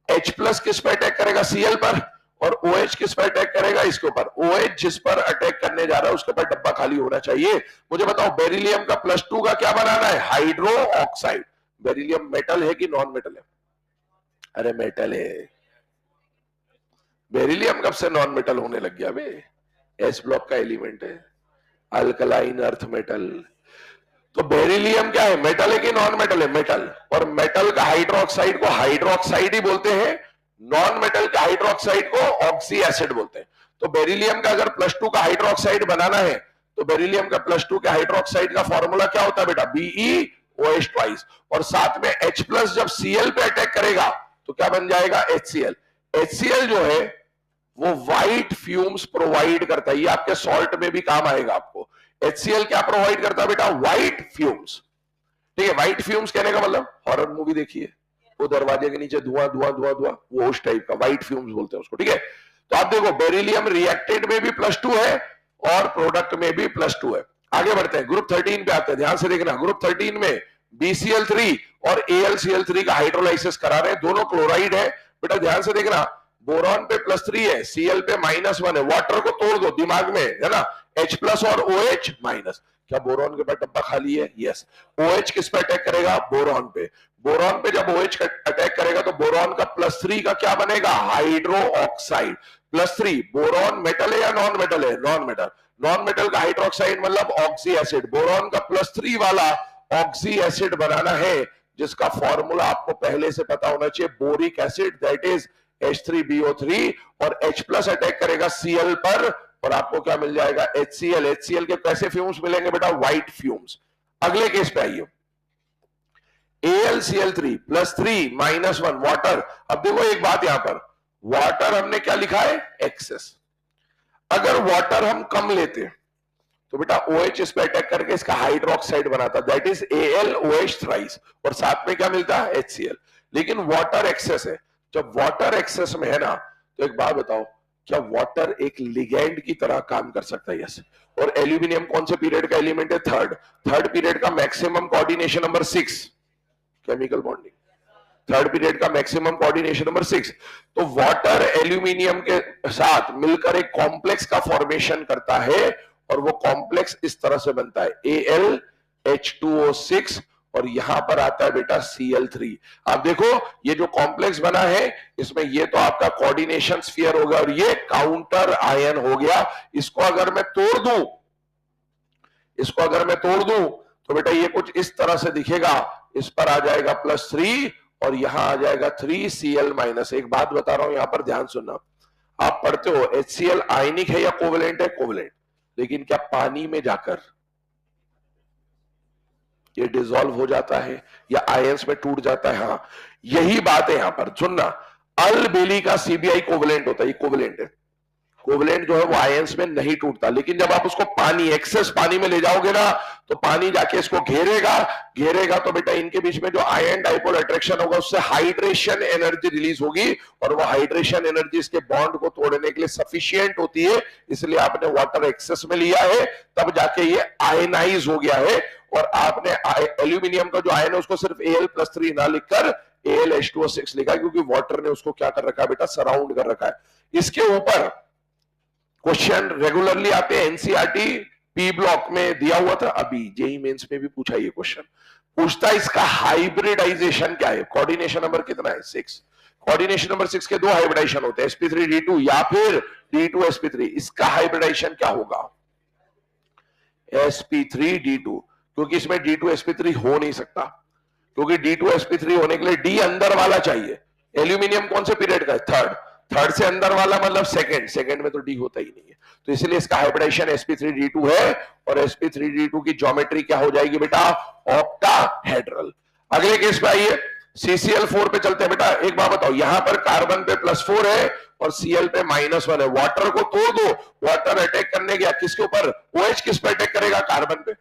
H+ किस पर अटैक करेगा? Cl पर। और OH किस पर अटैक करेगा? इसके ऊपर। OH जिस पर अटैक करने जा रहा है उसके पर डब्बा खाली होना चाहिए। मुझे बताओ, बेरिलियम का +2 का क्या बनाना है? Hydro oxide. बेरिलियम मेटल है कि नॉन मेटल है? अरे मेटल है। बेरिलियम कब से नॉन मेटल होने लग गया बे? S ब्लॉक का एलिमेंट है, अल्कलाइन अर्थ मेटल। तो बेरिलियम क्या है? मेटल है कि नॉन मेटल है? मेटल। और मेटल का हाइड्रोक्साइड को हाइड्रोक्साइड ही बोलते हैं, नॉन मेटल के हाइड्रोक्साइड को ऑक्सी एसिड बोलते हैं। तो बेरिलियम का अगर +2 का हाइड्रोक्साइड बनाना है तो बेरिलियम का +2 के हाइड्रोक्साइड का फॉर्मूला क्या होता है बेटा? BeOH2। और साथ में H+ जब Cl पे अटैक करेगा तो क्या बन जाएगा? HCl। HCl जो है वो व्हाइट फ्यूम्स प्रोवाइड करता है। ये आपके सॉल्ट में भी काम आएगा आपको। HCl क्या प्रोवाइड करता है बेटा? White fumes. ठीक है, व्हाइट फ्यूम्स कहने का मतलब, हॉरर मूवी देखिए, वो दरवाजे के नीचे धुआं धुआं धुआं धुआं, वो उस टाइप का व्हाइट फ्यूम्स बोलते हैं उसको। ठीक है, तो आप देखो, बेरिलियम रिएक्टेड में भी +2 है और प्रोडक्ट में भी +2 है। आगे बढ़ते हैं, ग्रुप 13 पे आते हैं। ध्यान से देखना, ग्रुप 13 में BCl3 और AlCl3 का हाइड्रोलाइसिस करा रहे हैं। दोनों क्लोराइड है बेटा। ध्यान से देखना, बोरॉन पे +3 है, Cl पे -1 है। वाटर को तोड़ दो दिमाग में, है ना? H+ और OH-। क्या बोरॉन के पास डब्बा खाली है? यस। OH किस पे अटैक करेगा? बोरॉन पे। बोरॉन पे जब OH अटैक करेगा तो बोरॉन का +3 का क्या बनेगा? Hydro oxide. +3। बोरॉन मेटल है या नॉन मेटल है? Non metal. नॉन मेटल का हाइड्रोक्साइड मतलब ऑक्सी एसिड। बोरॉन का +3 वाला ऑक्सी एसिड बनाना है, जिसका फॉर्मूला आपको पहले से पता होना चाहिए, boric acid, that is H3BO3। और H+ अटैक करेगा Cl पर और आपको क्या मिल जाएगा? HCl। HCl के कैसे फ्यूम्स मिलेंगे बेटा? White fumes. अगले केस पे आइए, AlCl3 +3 -1 वाटर। अब देखो एक बात, यहां पर वाटर हमने क्या लिखा है? एक्सेस। अगर वाटर हम कम लेते तो बेटा OH इस पे अटैक करके इसका हाइड्रोक्साइड बनाता, दैट इज AlOH थ्राइस। और साथ में क्या मिलता है? HCl। लेकिन वाटर एक्सेस है। जब वाटर एक्सेस में है ना, तो एक बात बताओ, क्या वाटर एक लिगेंड की तरह काम कर सकता है? यस। और एल्यूमिनियम कौन से पीरियड का एलिमेंट है? थर्ड पीरियड का maximum coordination number 6, chemical bonding. Third period का मैक्सिमम कोऑर्डिनेशन नंबर 6। तो वाटर एल्यूमिनियम के साथ मिलकर एक कॉम्प्लेक्स का फॉर्मेशन करता है और वो कॉम्प्लेक्स इस तरह से बनता है AlH2O6 और यहां पर आता है बेटा Cl3। आप देखो, ये जो कॉम्प्लेक्स बना है इसमें ये तो आपका कोऑर्डिनेशन स्फीयर हो गया और ये काउंटर आयन हो गया। इसको अगर मैं तोड़ दूं तो बेटा ये कुछ इस तरह से दिखेगा। इस पर आ जाएगा +3 और यहां आ जाएगा 3Cl-। एक बात बता रहा हूं, यहां पर ध्यान सुनना। आप पढ़ते हो HCl आयनिक है या कोवेलेंट है? कोवेलेंट। लेकिन क्या पानी में जाकर ये डिसॉल्व हो जाता है या आयंस में टूट जाता है? हाँ, यही बात है यहां पर। सुनना, अलबेली का CBI कोवेलेंट होता है, ये कोवेलेंट है। कोवेलेंट जो है वो आयंस में नहीं टूटता, लेकिन जब आप उसको पानी, एक्सेस पानी में ले जाओगे ना, तो पानी जाके इसको घेरेगा तो बेटा इनके बीच में जो आयन डाइपोल अट्रैक्शन होगा उससे हाइड्रेशन एनर्जी रिलीज होगी और वो हाइड्रेशन एनर्जी इसके बॉन्ड को तोड़ने के लिए सफिशिएंट होती है। इसलिए आपने वाटर एक्सेस में लिया है, तब जाके ये आयनाइज हो गया है। और आपने एल्यूमिनियम का जो आयन है उसको सिर्फ Al+3 ना लिखकर AlH2O6 लिखा, क्योंकि वाटर ने उसको क्या कर रखा है बेटा? सराउंड कर रखा है। इसके ऊपर क्वेश्चन रेगुलरली आते हैं, एनसीईआरटी पी ब्लॉक में दिया हुआ था, अभी जेई मेंस में भी पूछा ये क्वेश्चन। पूछता है इसका हाइब्रिडाइजेशन क्या है? कोऑर्डिनेशन नंबर कितना है? 6। कोऑर्डिनेशन नंबर 6 के दो हाइब्रिडाइजेशन होते हैं, sp3d2 या फिर d2sp3। इसका हाइब्रिडाइजेशन क्या होगा? sp3d2, क्योंकि इसमें d2sp3 हो नहीं सकता, क्योंकि d2sp3 होने के लिए d अंदर वाला चाहिए। एल्यूमिनियम कौन से पीरियड का है? थर्ड से अंदर वाला मतलब सेकंड, सेकंड में तो डी होता ही नहीं है, तो इसलिए इसका हाइब्रिडाइजेशन sp3d2 है और sp3d2 की ज्योमेट्री क्या हो जाएगी बेटा, ऑक्टाहेड्रल। अगले केस पे आइए, CCl4 पे चलते हैं बेटा। एक बात बताओ, यहां पर कार्बन पे +4 है और Cl पे -1 है, वाटर को तोड़ दो, वाटर अटैक करने गया किसके ऊपर, OH किस पे अटैक करेगा, कार्बन पे।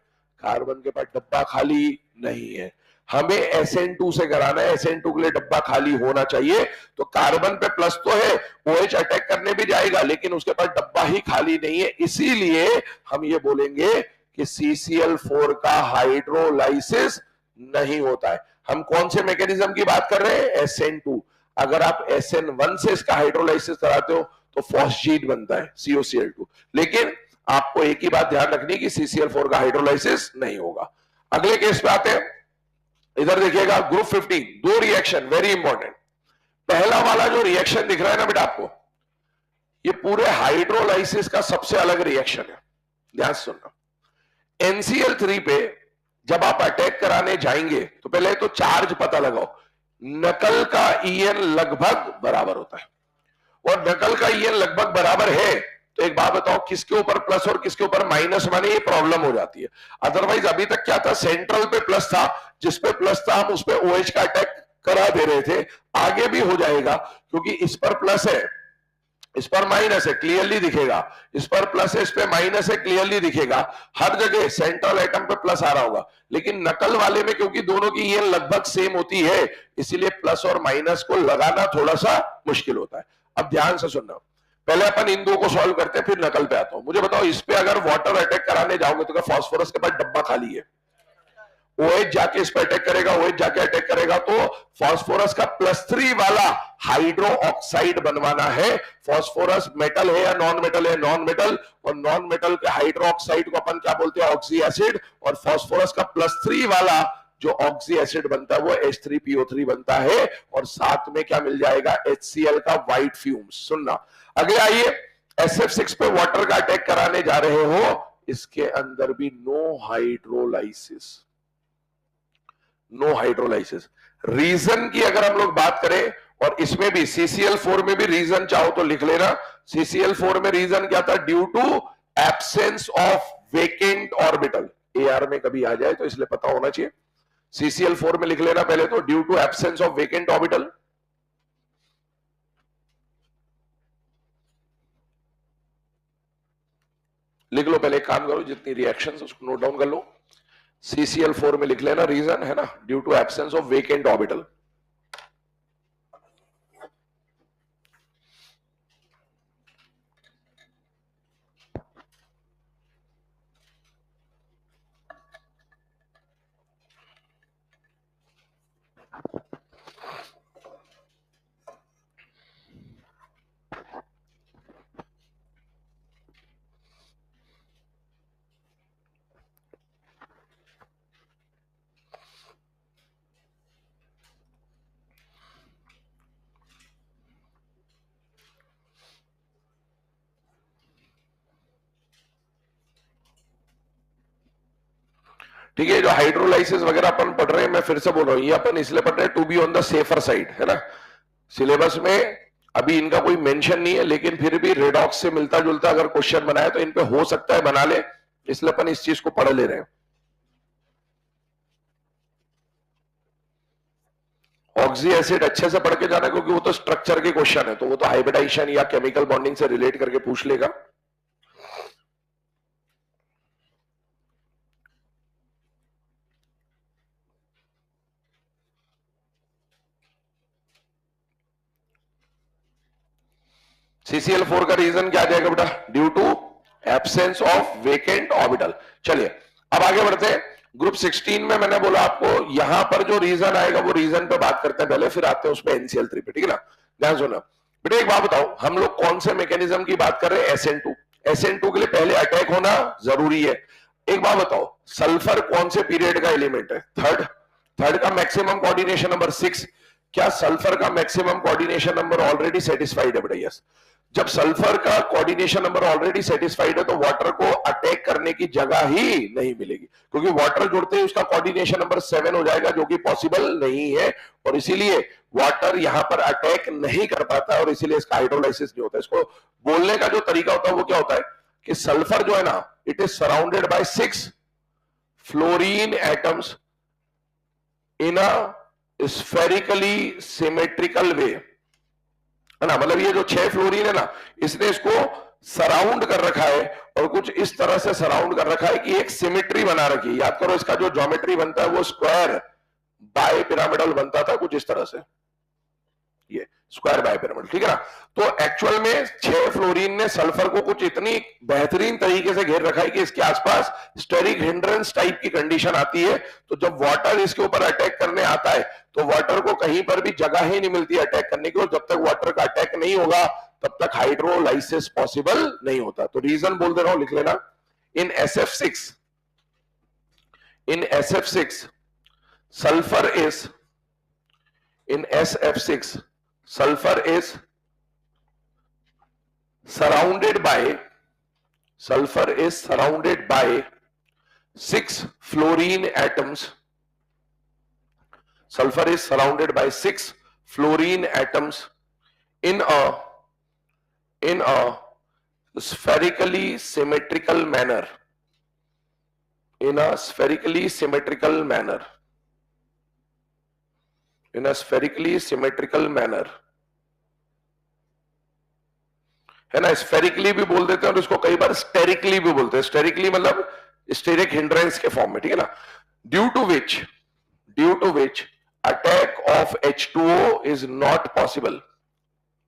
कार्बन के पास डब्बा खाली नहीं है, हमें SN2 से कराना है, SN2 के लिए डब्बा खाली होना चाहिए, तो कार्बन पे प्लस तो है, OH अटैक करने भी जाएगा लेकिन उसके पास डब्बा ही खाली नहीं है, इसीलिए हम ये बोलेंगे कि CCl4 का हाइड्रोलाइसिस नहीं होता है। हम कौन से मैकेनिज्म की बात कर रहे हैं, SN2। अगर आप SN1 से इसका हाइड्रोलाइसिस कराते हो तो फॉस्फेट बनता है COCl2, लेकिन आपको एक ही बात ध्यान रखनी कि CCl4 का हाइड्रोलाइसिस नहीं होगा। अगले केस पे आते हैं, इधर देखिएगा ग्रुप 15, दो रिएक्शन वेरी इंपॉर्टेंट। पहला वाला जो रिएक्शन दिख रहा है ना बेटा आपको, ये पूरे हाइड्रोलाइसिस का सबसे अलग रिएक्शन है, ध्यान से सुनना। NCl3 पे जब आप अटैक कराने जाएंगे तो पहले तो चार्ज पता लगाओ, नकल का EN लगभग बराबर होता है, और नकल का EN लगभग बराबर है तो एक बात बताओ, किसके ऊपर प्लस और किसके ऊपर माइनस माने ये प्रॉब्लम हो जाती है। अदरवाइज अभी तक क्या था, सेंट्रल पे प्लस था, जिस पे प्लस था हम उस पे OH का अटैक करा दे रहे थे, आगे भी हो जाएगा क्योंकि इस पर प्लस है इस पर माइनस है, क्लियरली दिखेगा, इस पर प्लस है इस पे माइनस है, क्लियरली दिखेगा, हर जगह सेंट्रल एटम पे प्लस आ रहा होगा। लेकिन नकल वाले में क्योंकि दोनों की EN लगभग सेम होती है, इसीलिए प्लस और माइनस को लगाना थोड़ा सा मुश्किल होता है। अब ध्यान से सुनना, पहले अपन इन दो को सॉल्व करते हैं फिर नकल पे आता हूं। मुझे बताओ, इस पे अगर वाटर अटैक कराने जाओगे तो क्या फास्फोरस के पास डब्बा खाली है, OH जाके इस पे अटैक करेगा, OH जाके अटैक करेगा, तो फास्फोरस का +3 वाला हाइड्रो ऑक्साइड बनवाना है। फास्फोरस मेटल है या नॉन मेटल है, नॉन मेटल, और नॉन मेटल के हाइड्रो ऑक्साइड को अपन क्या बोलते हैं, ऑक्सी एसिड, और फास्फोरस का +3 वाला जो ऑक्सी एसिड बनता है वो H3PO3 बनता है, और साथ में क्या मिल जाएगा, HCl का व्हाइट फ्यूम्स। सुनना, अगले आइए, SF6 पे वाटर का अटैक कराने जा रहे हो, इसके अंदर भी no hydrolysis, no hydrolysis. Reason की अगर हम लोग बात करें, और इसमें भी CCl4 में भी रीजन चाहो तो लिख लेना, CCl4 में रीजन क्या था, due to absence of vacant orbital. AR में कभी आ जाए तो इसलिए पता होना चाहिए, CCl4 में लिख लेना पहले तो, due to absence of vacant orbital. लिख लो पहले, काम करो, जितनी रिएक्शंस उसको नोट डाउन कर लो। CCl4 में लिख लेना रीजन है ना, due to absence of vacant orbital. ठीक है, जो हाइड्रोलाइसिस वगैरह अपन पढ़ रहे हैं, मैं फिर से बोल रहा हूं, ये अपन इसलिए पढ़ रहे हैं to be on the safer side, है ना। सिलेबस में अभी इनका कोई मेंशन नहीं है, लेकिन फिर भी रेडॉक्स से मिलता जुलता अगर क्वेश्चन बनाए तो इन पे हो सकता है बना ले, इसलिए अपन इस चीज को पढ़ ले रहे हैं। ऑक्सी एसिड अच्छे से पढ़ के जाना, क्योंकि वो तो स्ट्रक्चर के क्वेश्चन है, तो वो तो हाइब्रिडाइजेशन या केमिकल बॉन्डिंग से रिलेट करके पूछ लेगा। CCl4 का रीजन क्या आ जाएगा बेटा, due to absence of vacant orbital. चलिए अब आगे बढ़ते हैं। ग्रुप 16 में मैंने बोला आपको, यहां पर जो रीजन आएगा वो रीजन पे बात करते हैं पहले, फिर आते हैं उसमें NCl3 पे, ठीक है ना। ध्यान सुना बेटा, एक बात बताओ, हम लोग कौन से मैकेनिज्म की बात कर रहे हैं, SN2। SN2 के लिए पहले अटैक होना जरूरी है। एक बात बताओ, सल्फर कौन से पीरियड का एलिमेंट है, थर्ड। थर्ड का मैक्सिमम कोऑर्डिनेशन नंबर 6। क्या सल्फर का maximum coordination number already satisfied है बेटा, यस। जब सल्फर का कोऑर्डिनेशन नंबर ऑलरेडी सेटिस्फाइड है तो वाटर को अटैक करने की जगह ही नहीं मिलेगी, क्योंकि वाटर जुड़ते ही उसका कोऑर्डिनेशन नंबर 7 हो जाएगा, जो कि पॉसिबल नहीं है, और इसीलिए वाटर यहां पर अटैक नहीं कर पाता और इसीलिए इसका हाइड्रोलाइसिस नहीं होता। इसको बोलने का जो तरीका होता है वो क्या होता है कि सल्फर जो है ना, it is surrounded by 6 fluorine atoms in a spherically symmetrical way, है ना। मतलब ये जो 6 फ्लोरीन है ना, इसने इसको सराउंड कर रखा है और कुछ इस तरह से सराउंड कर रखा है कि एक सिमेट्री बना रखी है। याद करो इसका जो ज्योमेट्री बनता है वो स्क्वायर बाय पिरामिडल बनता था कुछ इस तरह से, ये स्क्वायर बाय पिरामिड, ठीक है ना। तो एक्चुअल में 6 फ्लोरीन ने सल्फर को कुछ इतनी बेहतरीन तरीके से घेर रखा है कि इसके आसपास स्टेरिक हिंड्रेंस टाइप की कंडीशन आती है। तो जब वाटर इसके ऊपर अटैक करने आता है तो वाटर को कहीं पर भी जगह ही नहीं मिलती अटैक करने की, और जब तक वाटर का अटैक नहीं होगा तब तक हाइड्रोलाइसिस पॉसिबल नहीं होता। तो रीजन बोल दे रहा हूं, लिख लेना। इन SF6 sulfur is in SF6 sulfur is surrounded by 6 fluorine atoms. Sulfur is surrounded by 6 fluorine atoms in a spherically symmetrical manner. In a spherically symmetrical manner. In a spherically symmetrical manner, है ना। Spherically भी बोल देते हैं और इसको कई बार sterically भी बोलते हैं। स्टेरिकली मतलब स्टेरिक हिंड्रेंस के फॉर्म में, ठीक है ना। Due to which attack of H2O is not possible.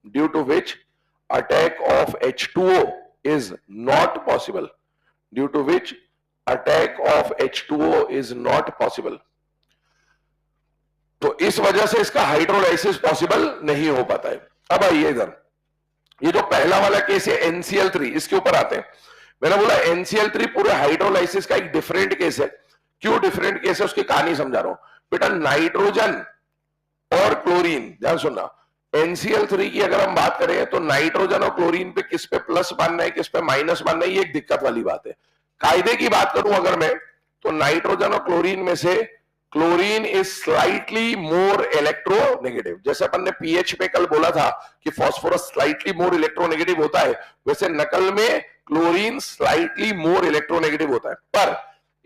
Due to which attack of H2O is not possible. Due to which attack of H2O is not possible. तो इस वजह से इसका हाइड्रोलाइसिस पॉसिबल नहीं हो पाता है। अब आइए इधर, ये जो पहला वाला केस है NCl3, इसके ऊपर आते हैं। मैंने बोला NCl3 पूरे हाइड्रोलाइसिस का एक डिफरेंट केस है। क्यों डिफरेंट केस है उसकी कहानी समझा रहा हूं बेटा। नाइट्रोजन और क्लोरीन, ध्यान सुनना, NCl3 की अगर हम बात करें तो नाइट्रोजन और क्लोरीन पे किस पे प्लस मानना है किस पे माइनस मानना है, ये एक दिक्कत वाली बात है। कायदे की बात करूं अगर मैं, तो नाइट्रोजन और क्लोरीन में से chlorine is slightly more electronegative. जैसे अपन ने पीएच पे कल बोला था कि फास्फोरस स्लाइटली मोर इलेक्ट्रोनेगेटिव होता है, वैसे नकल में क्लोरीन स्लाइटली मोर इलेक्ट्रोनेगेटिव होता है, पर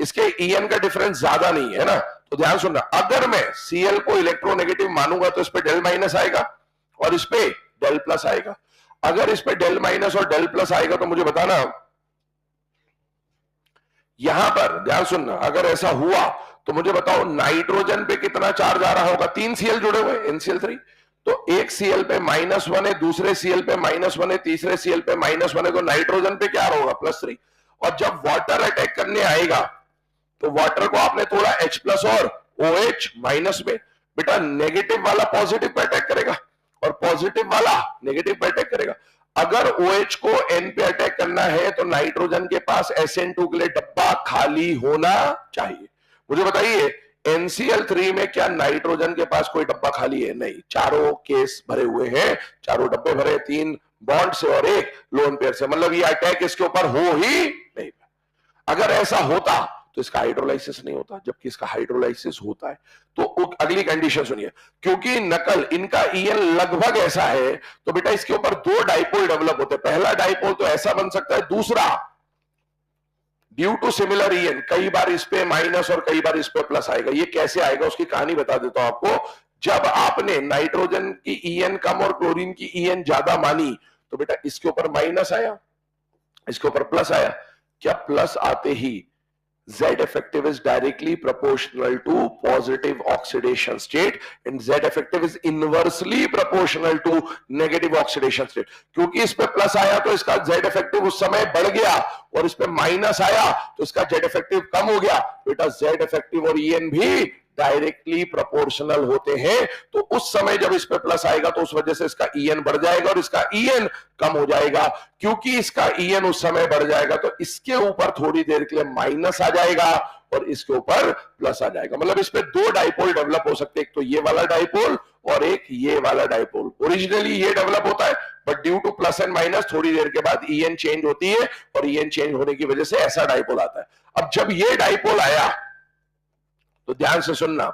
इसके ईएन का डिफरेंस ज्यादा नहीं है ना। तो ध्यान सुनना, अगर मैं Cl को इलेक्ट्रोनेगेटिव मानूंगा तो इस पे डेल माइनस आएगा और इस पे डेल प्लस आएगा। अगर इस पे डेल माइनस और डेल प्लस आएगा तो मुझे बताना, यहां पर ध्यान सुनना, अगर ऐसा हुआ तो मुझे बताओ नाइट्रोजन पे कितना चार्ज आ रहा होगा। 3 Cl जुड़े हुए NCl3, तो एक Cl पे -1 है, दूसरे Cl पे -1 है, तीसरे Cl पे -1 है, तो नाइट्रोजन पे क्या होगा +3। और जब वाटर अटैक करने आएगा तो वाटर को आपने तोड़ा H+ और OH- में, बेटा नेगेटिव वाला पॉजिटिव पे अटैक करेगा और पॉजिटिव वाला नेगेटिव पे अटैक करेगा। अगर OH को N पे अटैक करना है तो नाइट्रोजन के पास SN2 के लिए डब्बा खाली होना चाहिए। मुझे बताइए NCl3 में क्या नाइट्रोजन के पास कोई डब्बा खाली है? नहीं, चारों केस भरे हुए हैं, चारों डब्बे भरे, 3 बॉन्ड से और 1 लोन पेयर से, मतलब ये अटैक इसके ऊपर हो ही नहीं। अगर ऐसा होता तो इसका हाइड्रोलाइसिस नहीं होता, जबकि इसका हाइड्रोलाइसिस होता है। तो अगली कंडीशन सुनिए, क्योंकि नकल इनका ईएन लगभग ऐसा है तो बेटा इसके ऊपर 2 डाइपोल डेवलप होते हैं। पहला डाइपोल तो ऐसा बन सकता है, दूसरा ड्यू टू सिमिलर ईएन कई बार इस पे माइनस और कई बार इस पे प्लस आएगा। ये कैसे आएगा उसकी कहानी बता देता हूं आपको। जब आपने नाइट्रोजन की ईएन कम और क्लोरीन की ईएन ज्यादा मानी तो बेटा इसके ऊपर माइनस आया, इसके ऊपर प्लस आया। क्या प्लस आते ही Z effective is directly proportional to positive oxidation state and Z effective is inversely proportional to negative oxidation state। क्योंकि इस पे प्लस आया तो इसका Z effective उस समय बढ़ गया और इस पे माइनस आया तो इसका Z effective कम हो गया। बेटा Z effective और EN भी डायरेक्टली प्रोपोर्शनल होते हैं, तो उस समय जब इस पे प्लस आएगा तो उस वजह से इसका EN बढ़ जाएगा और इसका EN कम हो जाएगा। क्योंकि इसका EN उस समय बढ़ जाएगा तो इसके ऊपर थोड़ी देर के लिए माइनस आ जाएगा और इसके ऊपर प्लस आ जाएगा। मतलब इस पे 2 डाइपोल डेवलप हो सकते हैं, एक तो ये वाला डाइपोल और एक ये वाला डाइपोल। ओरिजिनली ये डेवलप होता है but due two plus and minus थोड़ी देर के बाद EN चेंज होती है और EN चेंज होने की वजह से ऐसा डाइपोल आता है। अब जब ये डाइपोल आया तो ध्यान से सुनना,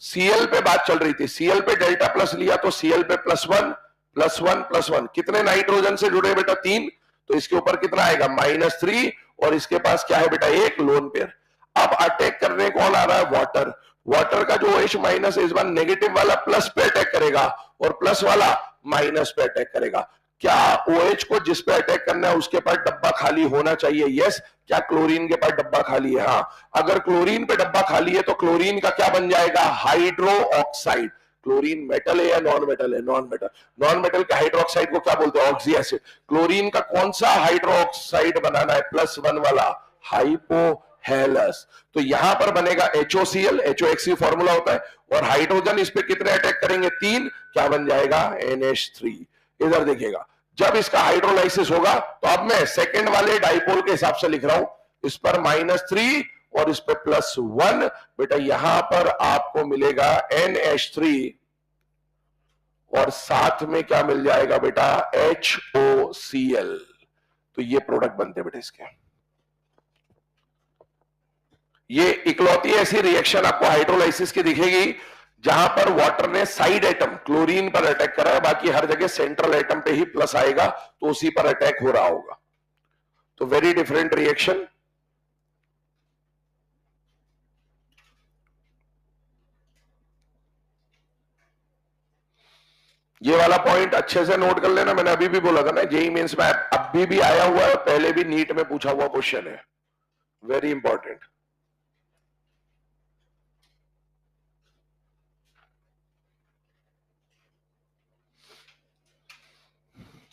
Cl पे बात चल रही थी, Cl पे डेल्टा प्लस लिया तो Cl पे +1 कितने नाइट्रोजन से जुड़े बेटा 3, तो इसके ऊपर कितना आएगा -3 और इसके पास क्या है बेटा एक लोन पेयर। अब अटैक करने कौन आ रहा है वाटर, वाटर का जो OH माइनस इस बार नेगेटिव वाला प्लस पे अटैक करेगा और प्लस वाला माइनस पे अटैक करेगा। क्या OH को जिस पे अटैक करना है उसके पास डब्बा खाली होना चाहिए, यस। क्या क्लोरीन के पास डब्बा खाली है, हाँ। अगर क्लोरीन पे डब्बा खाली है तो क्लोरीन का क्या बन जाएगा हाइड्रो ऑक्साइड। क्लोरीन मेटल है या नॉन मेटल है, नॉन मेटल। नॉन मेटल के हाइड्रोक्साइड को क्या बोलते हैं ऑक्सी एसिड। क्लोरीन का कौन सा हाइड्रोक्साइड बनाना है +1 वाला हाइपोहेलस, तो यहां पर बनेगा HOCl, HOHC फॉर्मूला होता है, और हाइड्रोजन इस पे कितने अटैक करेंगे 3, क्या बन जाएगा NH3। इधर देखिएगा जब इसका हाइड्रोलाइसिस होगा तो अब मैं सेकंड वाले डाइपोल के हिसाब से लिख रहा हूं, इस पर -3 और इस पे +1, बेटा यहां पर आपको मिलेगा NH3 और साथ में क्या मिल जाएगा बेटा HOCl। तो ये प्रोडक्ट बनते हैं बेटा इसके। ये इकलौती ऐसी रिएक्शन आपको हाइड्रोलाइसिस की दिखेगी जहां पर वाटर ने साइड एटम क्लोरीन पर अटैक करा है, बाकी हर जगह सेंट्रल एटम पे ही प्लस आएगा तो उसी पर अटैक हो रहा होगा। तो वेरी डिफरेंट रिएक्शन। ये वाला पॉइंट अच्छे से नोट कर लेना, मैंने अभी भी बोला था ना जेईई मेंस में अभी भी आया हुआ है, पहले भी नीट में पूछा हुआ क्वेश्चन है, वेरी इंपॉर्टेंट।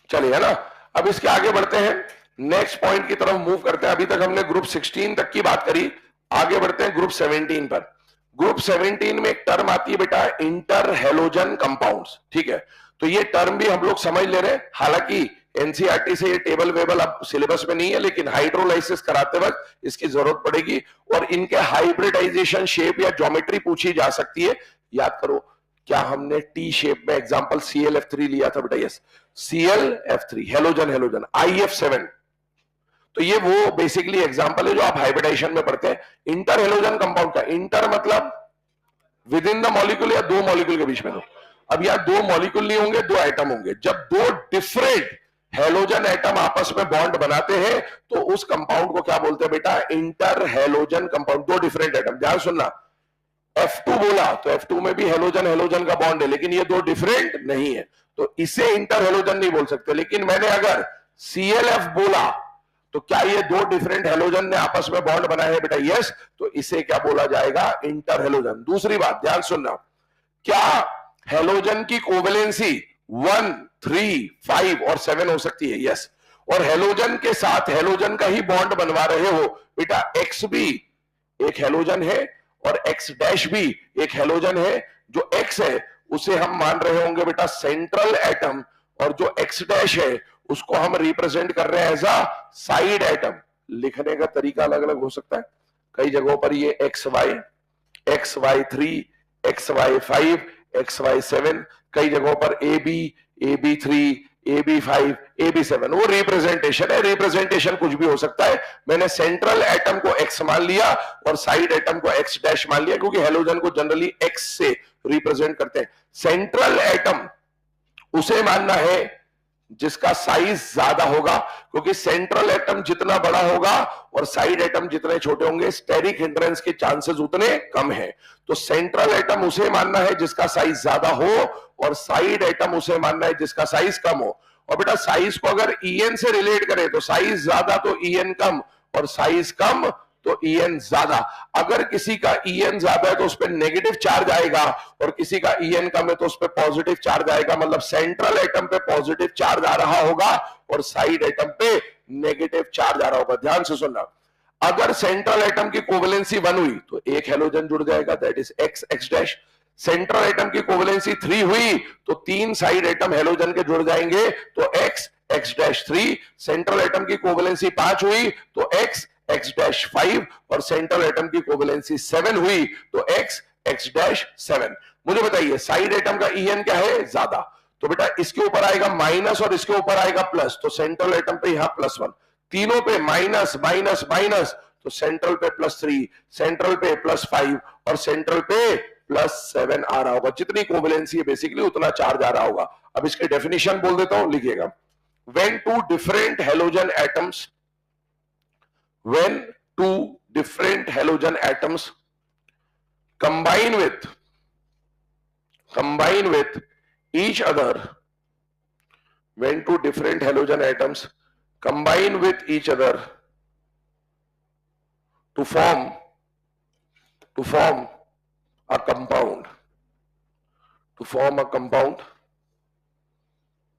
चलिए है ना, अब इसके आगे बढ़ते हैं, नेक्स्ट पॉइंट की तरफ मूव करते हैं। अभी तक हमने ग्रुप 16 तक की बात करी, आगे बढ़ते हैं ग्रुप 17 पर। ग्रुप 17 में एक टर्म आती है बेटा इंटर हेलोजन कंपाउंड्स, ठीक है। तो ये टर्म भी हम लोग समझ ले रहे हैं, हालांकि एनसीईआरटी से ये टेबल वेबल अब सिलेबस में नहीं है, लेकिन हाइड्रोलाइसिस कराते वक्त इसकी जरूरत पड़ेगी, और इनके हाइब्रिडाइजेशन शेप या ज्योमेट्री पूछी जा सकती है। याद करो क्या हमने टी शेप में एग्जांपल ClF3 लिया था बेटा, yes ClF3 halogen halogen IF7, तो ये वो बेसिकली एग्जांपल है जो आप हाइब्रिडाइजेशन में पढ़ते हैं। इंटर हेलोजन कंपाउंड का इंटर मतलब विद इन द मॉलिक्यूल या दो मॉलिक्यूल के बीच में, दो। अब यार दो मॉलिक्यूल नहीं होंगे, दो एटम होंगे। जब दो डिफरेंट हेलोजन एटम आपस में बॉन्ड बनाते हैं तो उस कंपाउंड को क्या बोलते हैं बेटा इंटर हेलोजन कंपाउंड। दो डिफरेंट एटम, ध्यान सुनना, F2 बोला तो F2 में भी हेलोजन हेलोजन का बॉन्ड है, लेकिन ये दो डिफरेंट नहीं है, तो इसे इंटर हेलोजन नहीं बोल सकते। लेकिन मैंने अगर ClF बोला तो क्या ये दो डिफरेंट हेलोजन ने आपस में बॉन्ड बनाए हैं बेटा, यस, तो इसे क्या बोला जाएगा इंटर हेलोजन। दूसरी बात ध्यान सुनना, क्या हेलोजन की कोवेलेंसी 1, 3, 5 और 7 हो सकती है, यस। और हेलोजन के साथ हेलोजन का ही बॉन्ड बनवा रहे हो बेटा, X भी एक हेलोजन है और X डैश भी एक हेलोजन है। जो X है उसे हम मान रहे होंगे बेटा सेंट्रल एटम, और जो X डैश है उसको हम रिप्रेजेंट कर रहे हैं एज अ साइड एटम। लिखने का तरीका अलग अलग हो सकता है, कई जगहों पर ये XY, XY3, XY5, XY7, कई जगहों पर AB, AB3, AB5, AB7, वो रिप्रेजेंटेशन है, रिप्रेजेंटेशन कुछ भी हो सकता है। मैंने सेंट्रल एटम को X मान लिया और साइड एटम को X डैश मान लिया, क्योंकि हेलोजन को जनरली X से रिप्रेजेंट करते हैं। सेंट्रल एटम उसे मानना है जिसका साइज ज्यादा होगा, क्योंकि सेंट्रल एटम जितना बड़ा होगा और साइड एटम जितने छोटे होंगे स्टेरिक हिंड्रेंस के चांसेस उतने कम है। तो सेंट्रल एटम उसे मानना है जिसका साइज ज्यादा हो और साइड एटम उसे मानना है जिसका साइज कम हो। और बेटा साइज को अगर En से रिलेट करें तो साइज ज्यादा तो En कम, और साइज कम तो En ज्यादा। अगर किसी का En ज्यादा है तो उस पर नेगेटिव चार्ज आएगा, और किसी का En कम है तो उस पर पॉजिटिव चार्ज आएगा। मतलब सेंट्रल एटम पे पॉजिटिव चार्ज आ रहा होगा और साइड एटम पे नेगेटिव चार्ज आ रहा होगा। ध्यान से सुनना, अगर सेंट्रल एटम की कोवेलेंसी 1 हुई तो एक हेलोजन जुड़ जाएगा, that is X X dash. Central atom की कोवेलेंसी 3 हुई तो 3 साइड एटम हेलोजन के जुड़ जाएंगे, तो X X dash 3। Central atom की कोवेलेंसी 5 हुई तो X X डैश 5, और सेंट्रल एटम की कोवेलेंसी 7 हुई तो X X डैश 7। मुझे बताइए साइड एटम का En क्या है, ज्यादा, तो बेटा इसके ऊपर आएगा माइनस और इसके ऊपर आएगा प्लस, तो सेंट्रल एटम पे यहां +1, तीनों पे माइनस माइनस माइनस, तो सेंट्रल पे +3, सेंट्रल पे +5 और सेंट्रल पे +7 आ रहा होगा, जितनी कोवेलेंसी है बेसिकली उतना चार्ज आ रहा होगा। अब इसके डेफिनेशन बोल देता हूं, लिखिएगा। when two different halogen atoms combine with each other, when two different halogen atoms combine with each other to form a compound,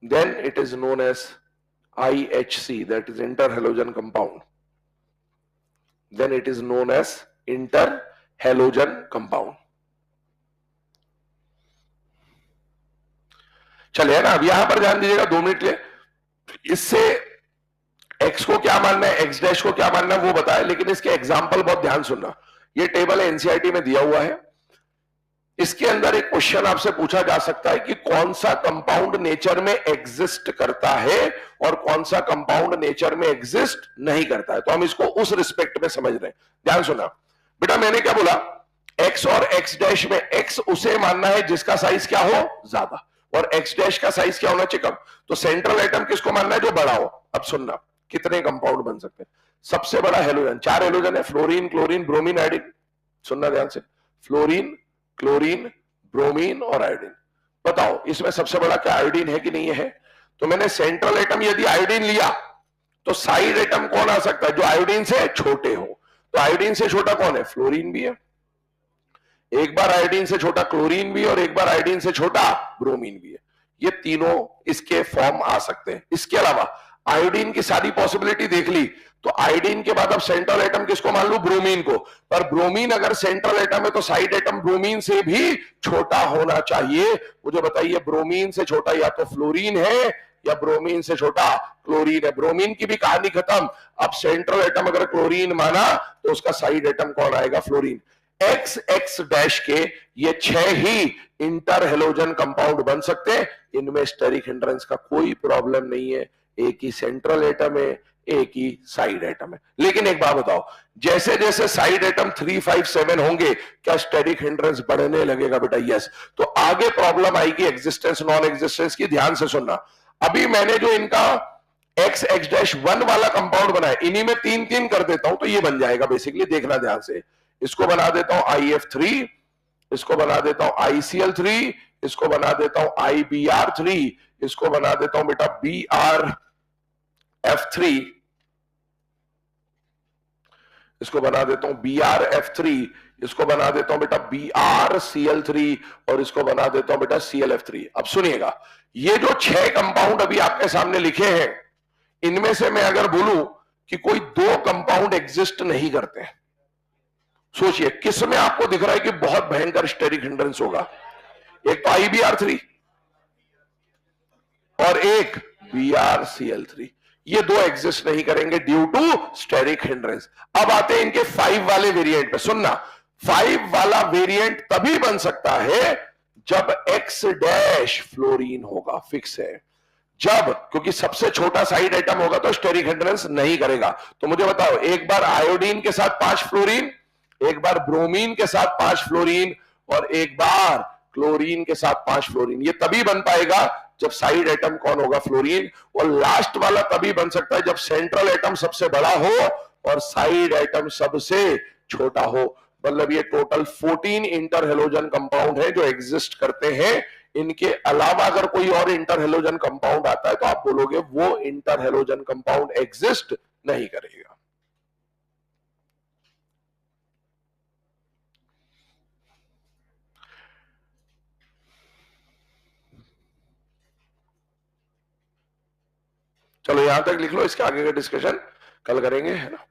then it is known as IHC, that is interhalogen compound. Then it is known as interhalogen compound. चलिए ना, अब यहां पर ध्यान दीजिएगा 2 minute के। इससे x को क्या मानना है, x डैश को क्या मानना है वो बताया, लेकिन इसके एग्जाम्पल बहुत ध्यान सुनना। ये टेबल एनसीईआरटी में दिया हुआ है। इसके अंदर एक क्वेश्चन आपसे पूछा जा सकता है कि कौन सा कंपाउंड नेचर में एग्जिस्ट करता है और कौन सा कंपाउंड नेचर में एग्जिस्ट नहीं करता है। तो हम इसको उस रिस्पेक्ट में समझ रहे हैं। ध्यान सुना बेटा, मैंने क्या बोला, x और x डैश में x उसे मानना है जिसका साइज क्या हो, ज्यादा, और x डैश का साइज क्या होना चाहिए, कम। तो सेंट्रल एटम किसको मानना है, जो बड़ा हो। अब सुनना कितने कंपाउंड बन सकते हैं। सबसे बड़ा हेलोजन, 4 हेलोजन है, फ्लोरीन, क्लोरीन, ब्रोमीन, आयोडीन। सुनना ध्यान से, फ्लोरीन, क्लोरीन, ब्रोमीन और आयोडीन। बताओ इसमें सबसे बड़ा क्या आयोडीन है कि नहीं है। तो मैंने सेंट्रल एटम यदि आयोडीन लिया तो साइड एटम कौन आ सकता है, जो आयोडीन से छोटे हो। तो आयोडीन से छोटा कौन है, फ्लोरीन भी है, एक बार आयोडीन से छोटा क्लोरीन भी, और एक बार आयोडीन से छोटा ब्रोमीन भी है। ये तीनों इसके फॉर्म आ सकते हैं। इसके अलावा आयोडीन की सारी पॉसिबिलिटी देख ली, तो आयोडीन के बाद अब सेंट्रल एटम किसको मान लू, ब्रोमीन को। पर ब्रोमीन अगर सेंट्रल एटम है तो साइड एटम ब्रोमीन से भी छोटा होना चाहिए। मुझे बताइए ब्रोमीन से छोटा या तो फ्लोरीन है या ब्रोमीन से छोटा क्लोरीन है। ब्रोमीन की भी कहानी खत्म। अब सेंट्रल एटम अगर क्लोरीन माना तो उसका साइड एटम कौन आएगा, फ्लोरीन। एक्स एक्स डैश के ये 6 ही इंटर हेलोजन कंपाउंड बन सकते हैं। इनमें स्टेरिक हिंड्रेंस का कोई प्रॉब्लम नहीं है। एक ही सेंट्रल एटम है, एक ही साइड एटम है। लेकिन एक बात बताओ, जैसे जैसे साइड एटम 3, 5, 7 होंगे, क्या स्टेरिक हिंड्रेंस बढ़ने लगेगा बेटा, यस। तो आगे प्रॉब्लम आएगी एग्जिस्टेंस नॉन एग्जिस्टेंस की। ध्यान से सुनना, अभी मैंने जो इनका एक्स एक्स डैश 1 वाला कंपाउंड बनाया, इन्हीं में 3-3 कर देता हूं तो ये बन जाएगा बेसिकली। देखना ध्यान से, इसको बना देता हूं IF3, इसको बना देता हूं ICl3, इसको बना देता हूं IBr3, इसको बना देता हूं बेटा BrF3, इसको बना देता हूं BrF3, इसको बना देता हूं बेटा BrCl3, और इसको बना देता हूं बेटा ClF3। अब सुनिएगा, ये जो 6 कंपाउंड अभी आपके सामने लिखे हैं, इनमें से मैं अगर बोलूं कि कोई 2 कंपाउंड एग्जिस्ट नहीं करते हैं, सोचिए किसमें आपको दिख रहा है कि बहुत भयंकर स्टेरिक हिंड्रेंस होगा। एक तो IBr3 और एक BrCl3, ये 2 एग्जिस्ट नहीं करेंगे ड्यू टू स्टेरिक हिंड्रेंस। अब आते हैं इनके 5 वाले वेरिएंट पे। सुनना, 5 वाला वेरिएंट तभी बन सकता है जब X डैश फ्लोरीन होगा, फिक्स है। जब, क्योंकि सबसे छोटा साइड एटम होगा तो स्टेरिक हिंड्रेंस नहीं करेगा। तो मुझे बताओ, एक बार आयोडीन के साथ 5 फ्लोरीन, एक बार ब्रोमीन के साथ 5 फ्लोरीन, और एक बार क्लोरीन के साथ 5 फ्लोरीन, ये तभी बन पाएगा जब साइड एटम कौन होगा, फ्लोरीन। और लास्ट वाला तभी बन सकता है जब सेंट्रल एटम सबसे बड़ा हो और साइड एटम सबसे छोटा हो। मतलब ये टोटल 14 इंटर हेलोजन कंपाउंड है जो एग्जिस्ट करते हैं। इनके अलावा अगर कोई और इंटर हेलोजन कंपाउंड आता है तो आप बोलोगे वो इंटर हेलोजन कंपाउंड एग्जिस्ट नहीं करेगा। चलो यहां तक लिख लो, इसके आगे का डिस्कशन कल करेंगे, है ना।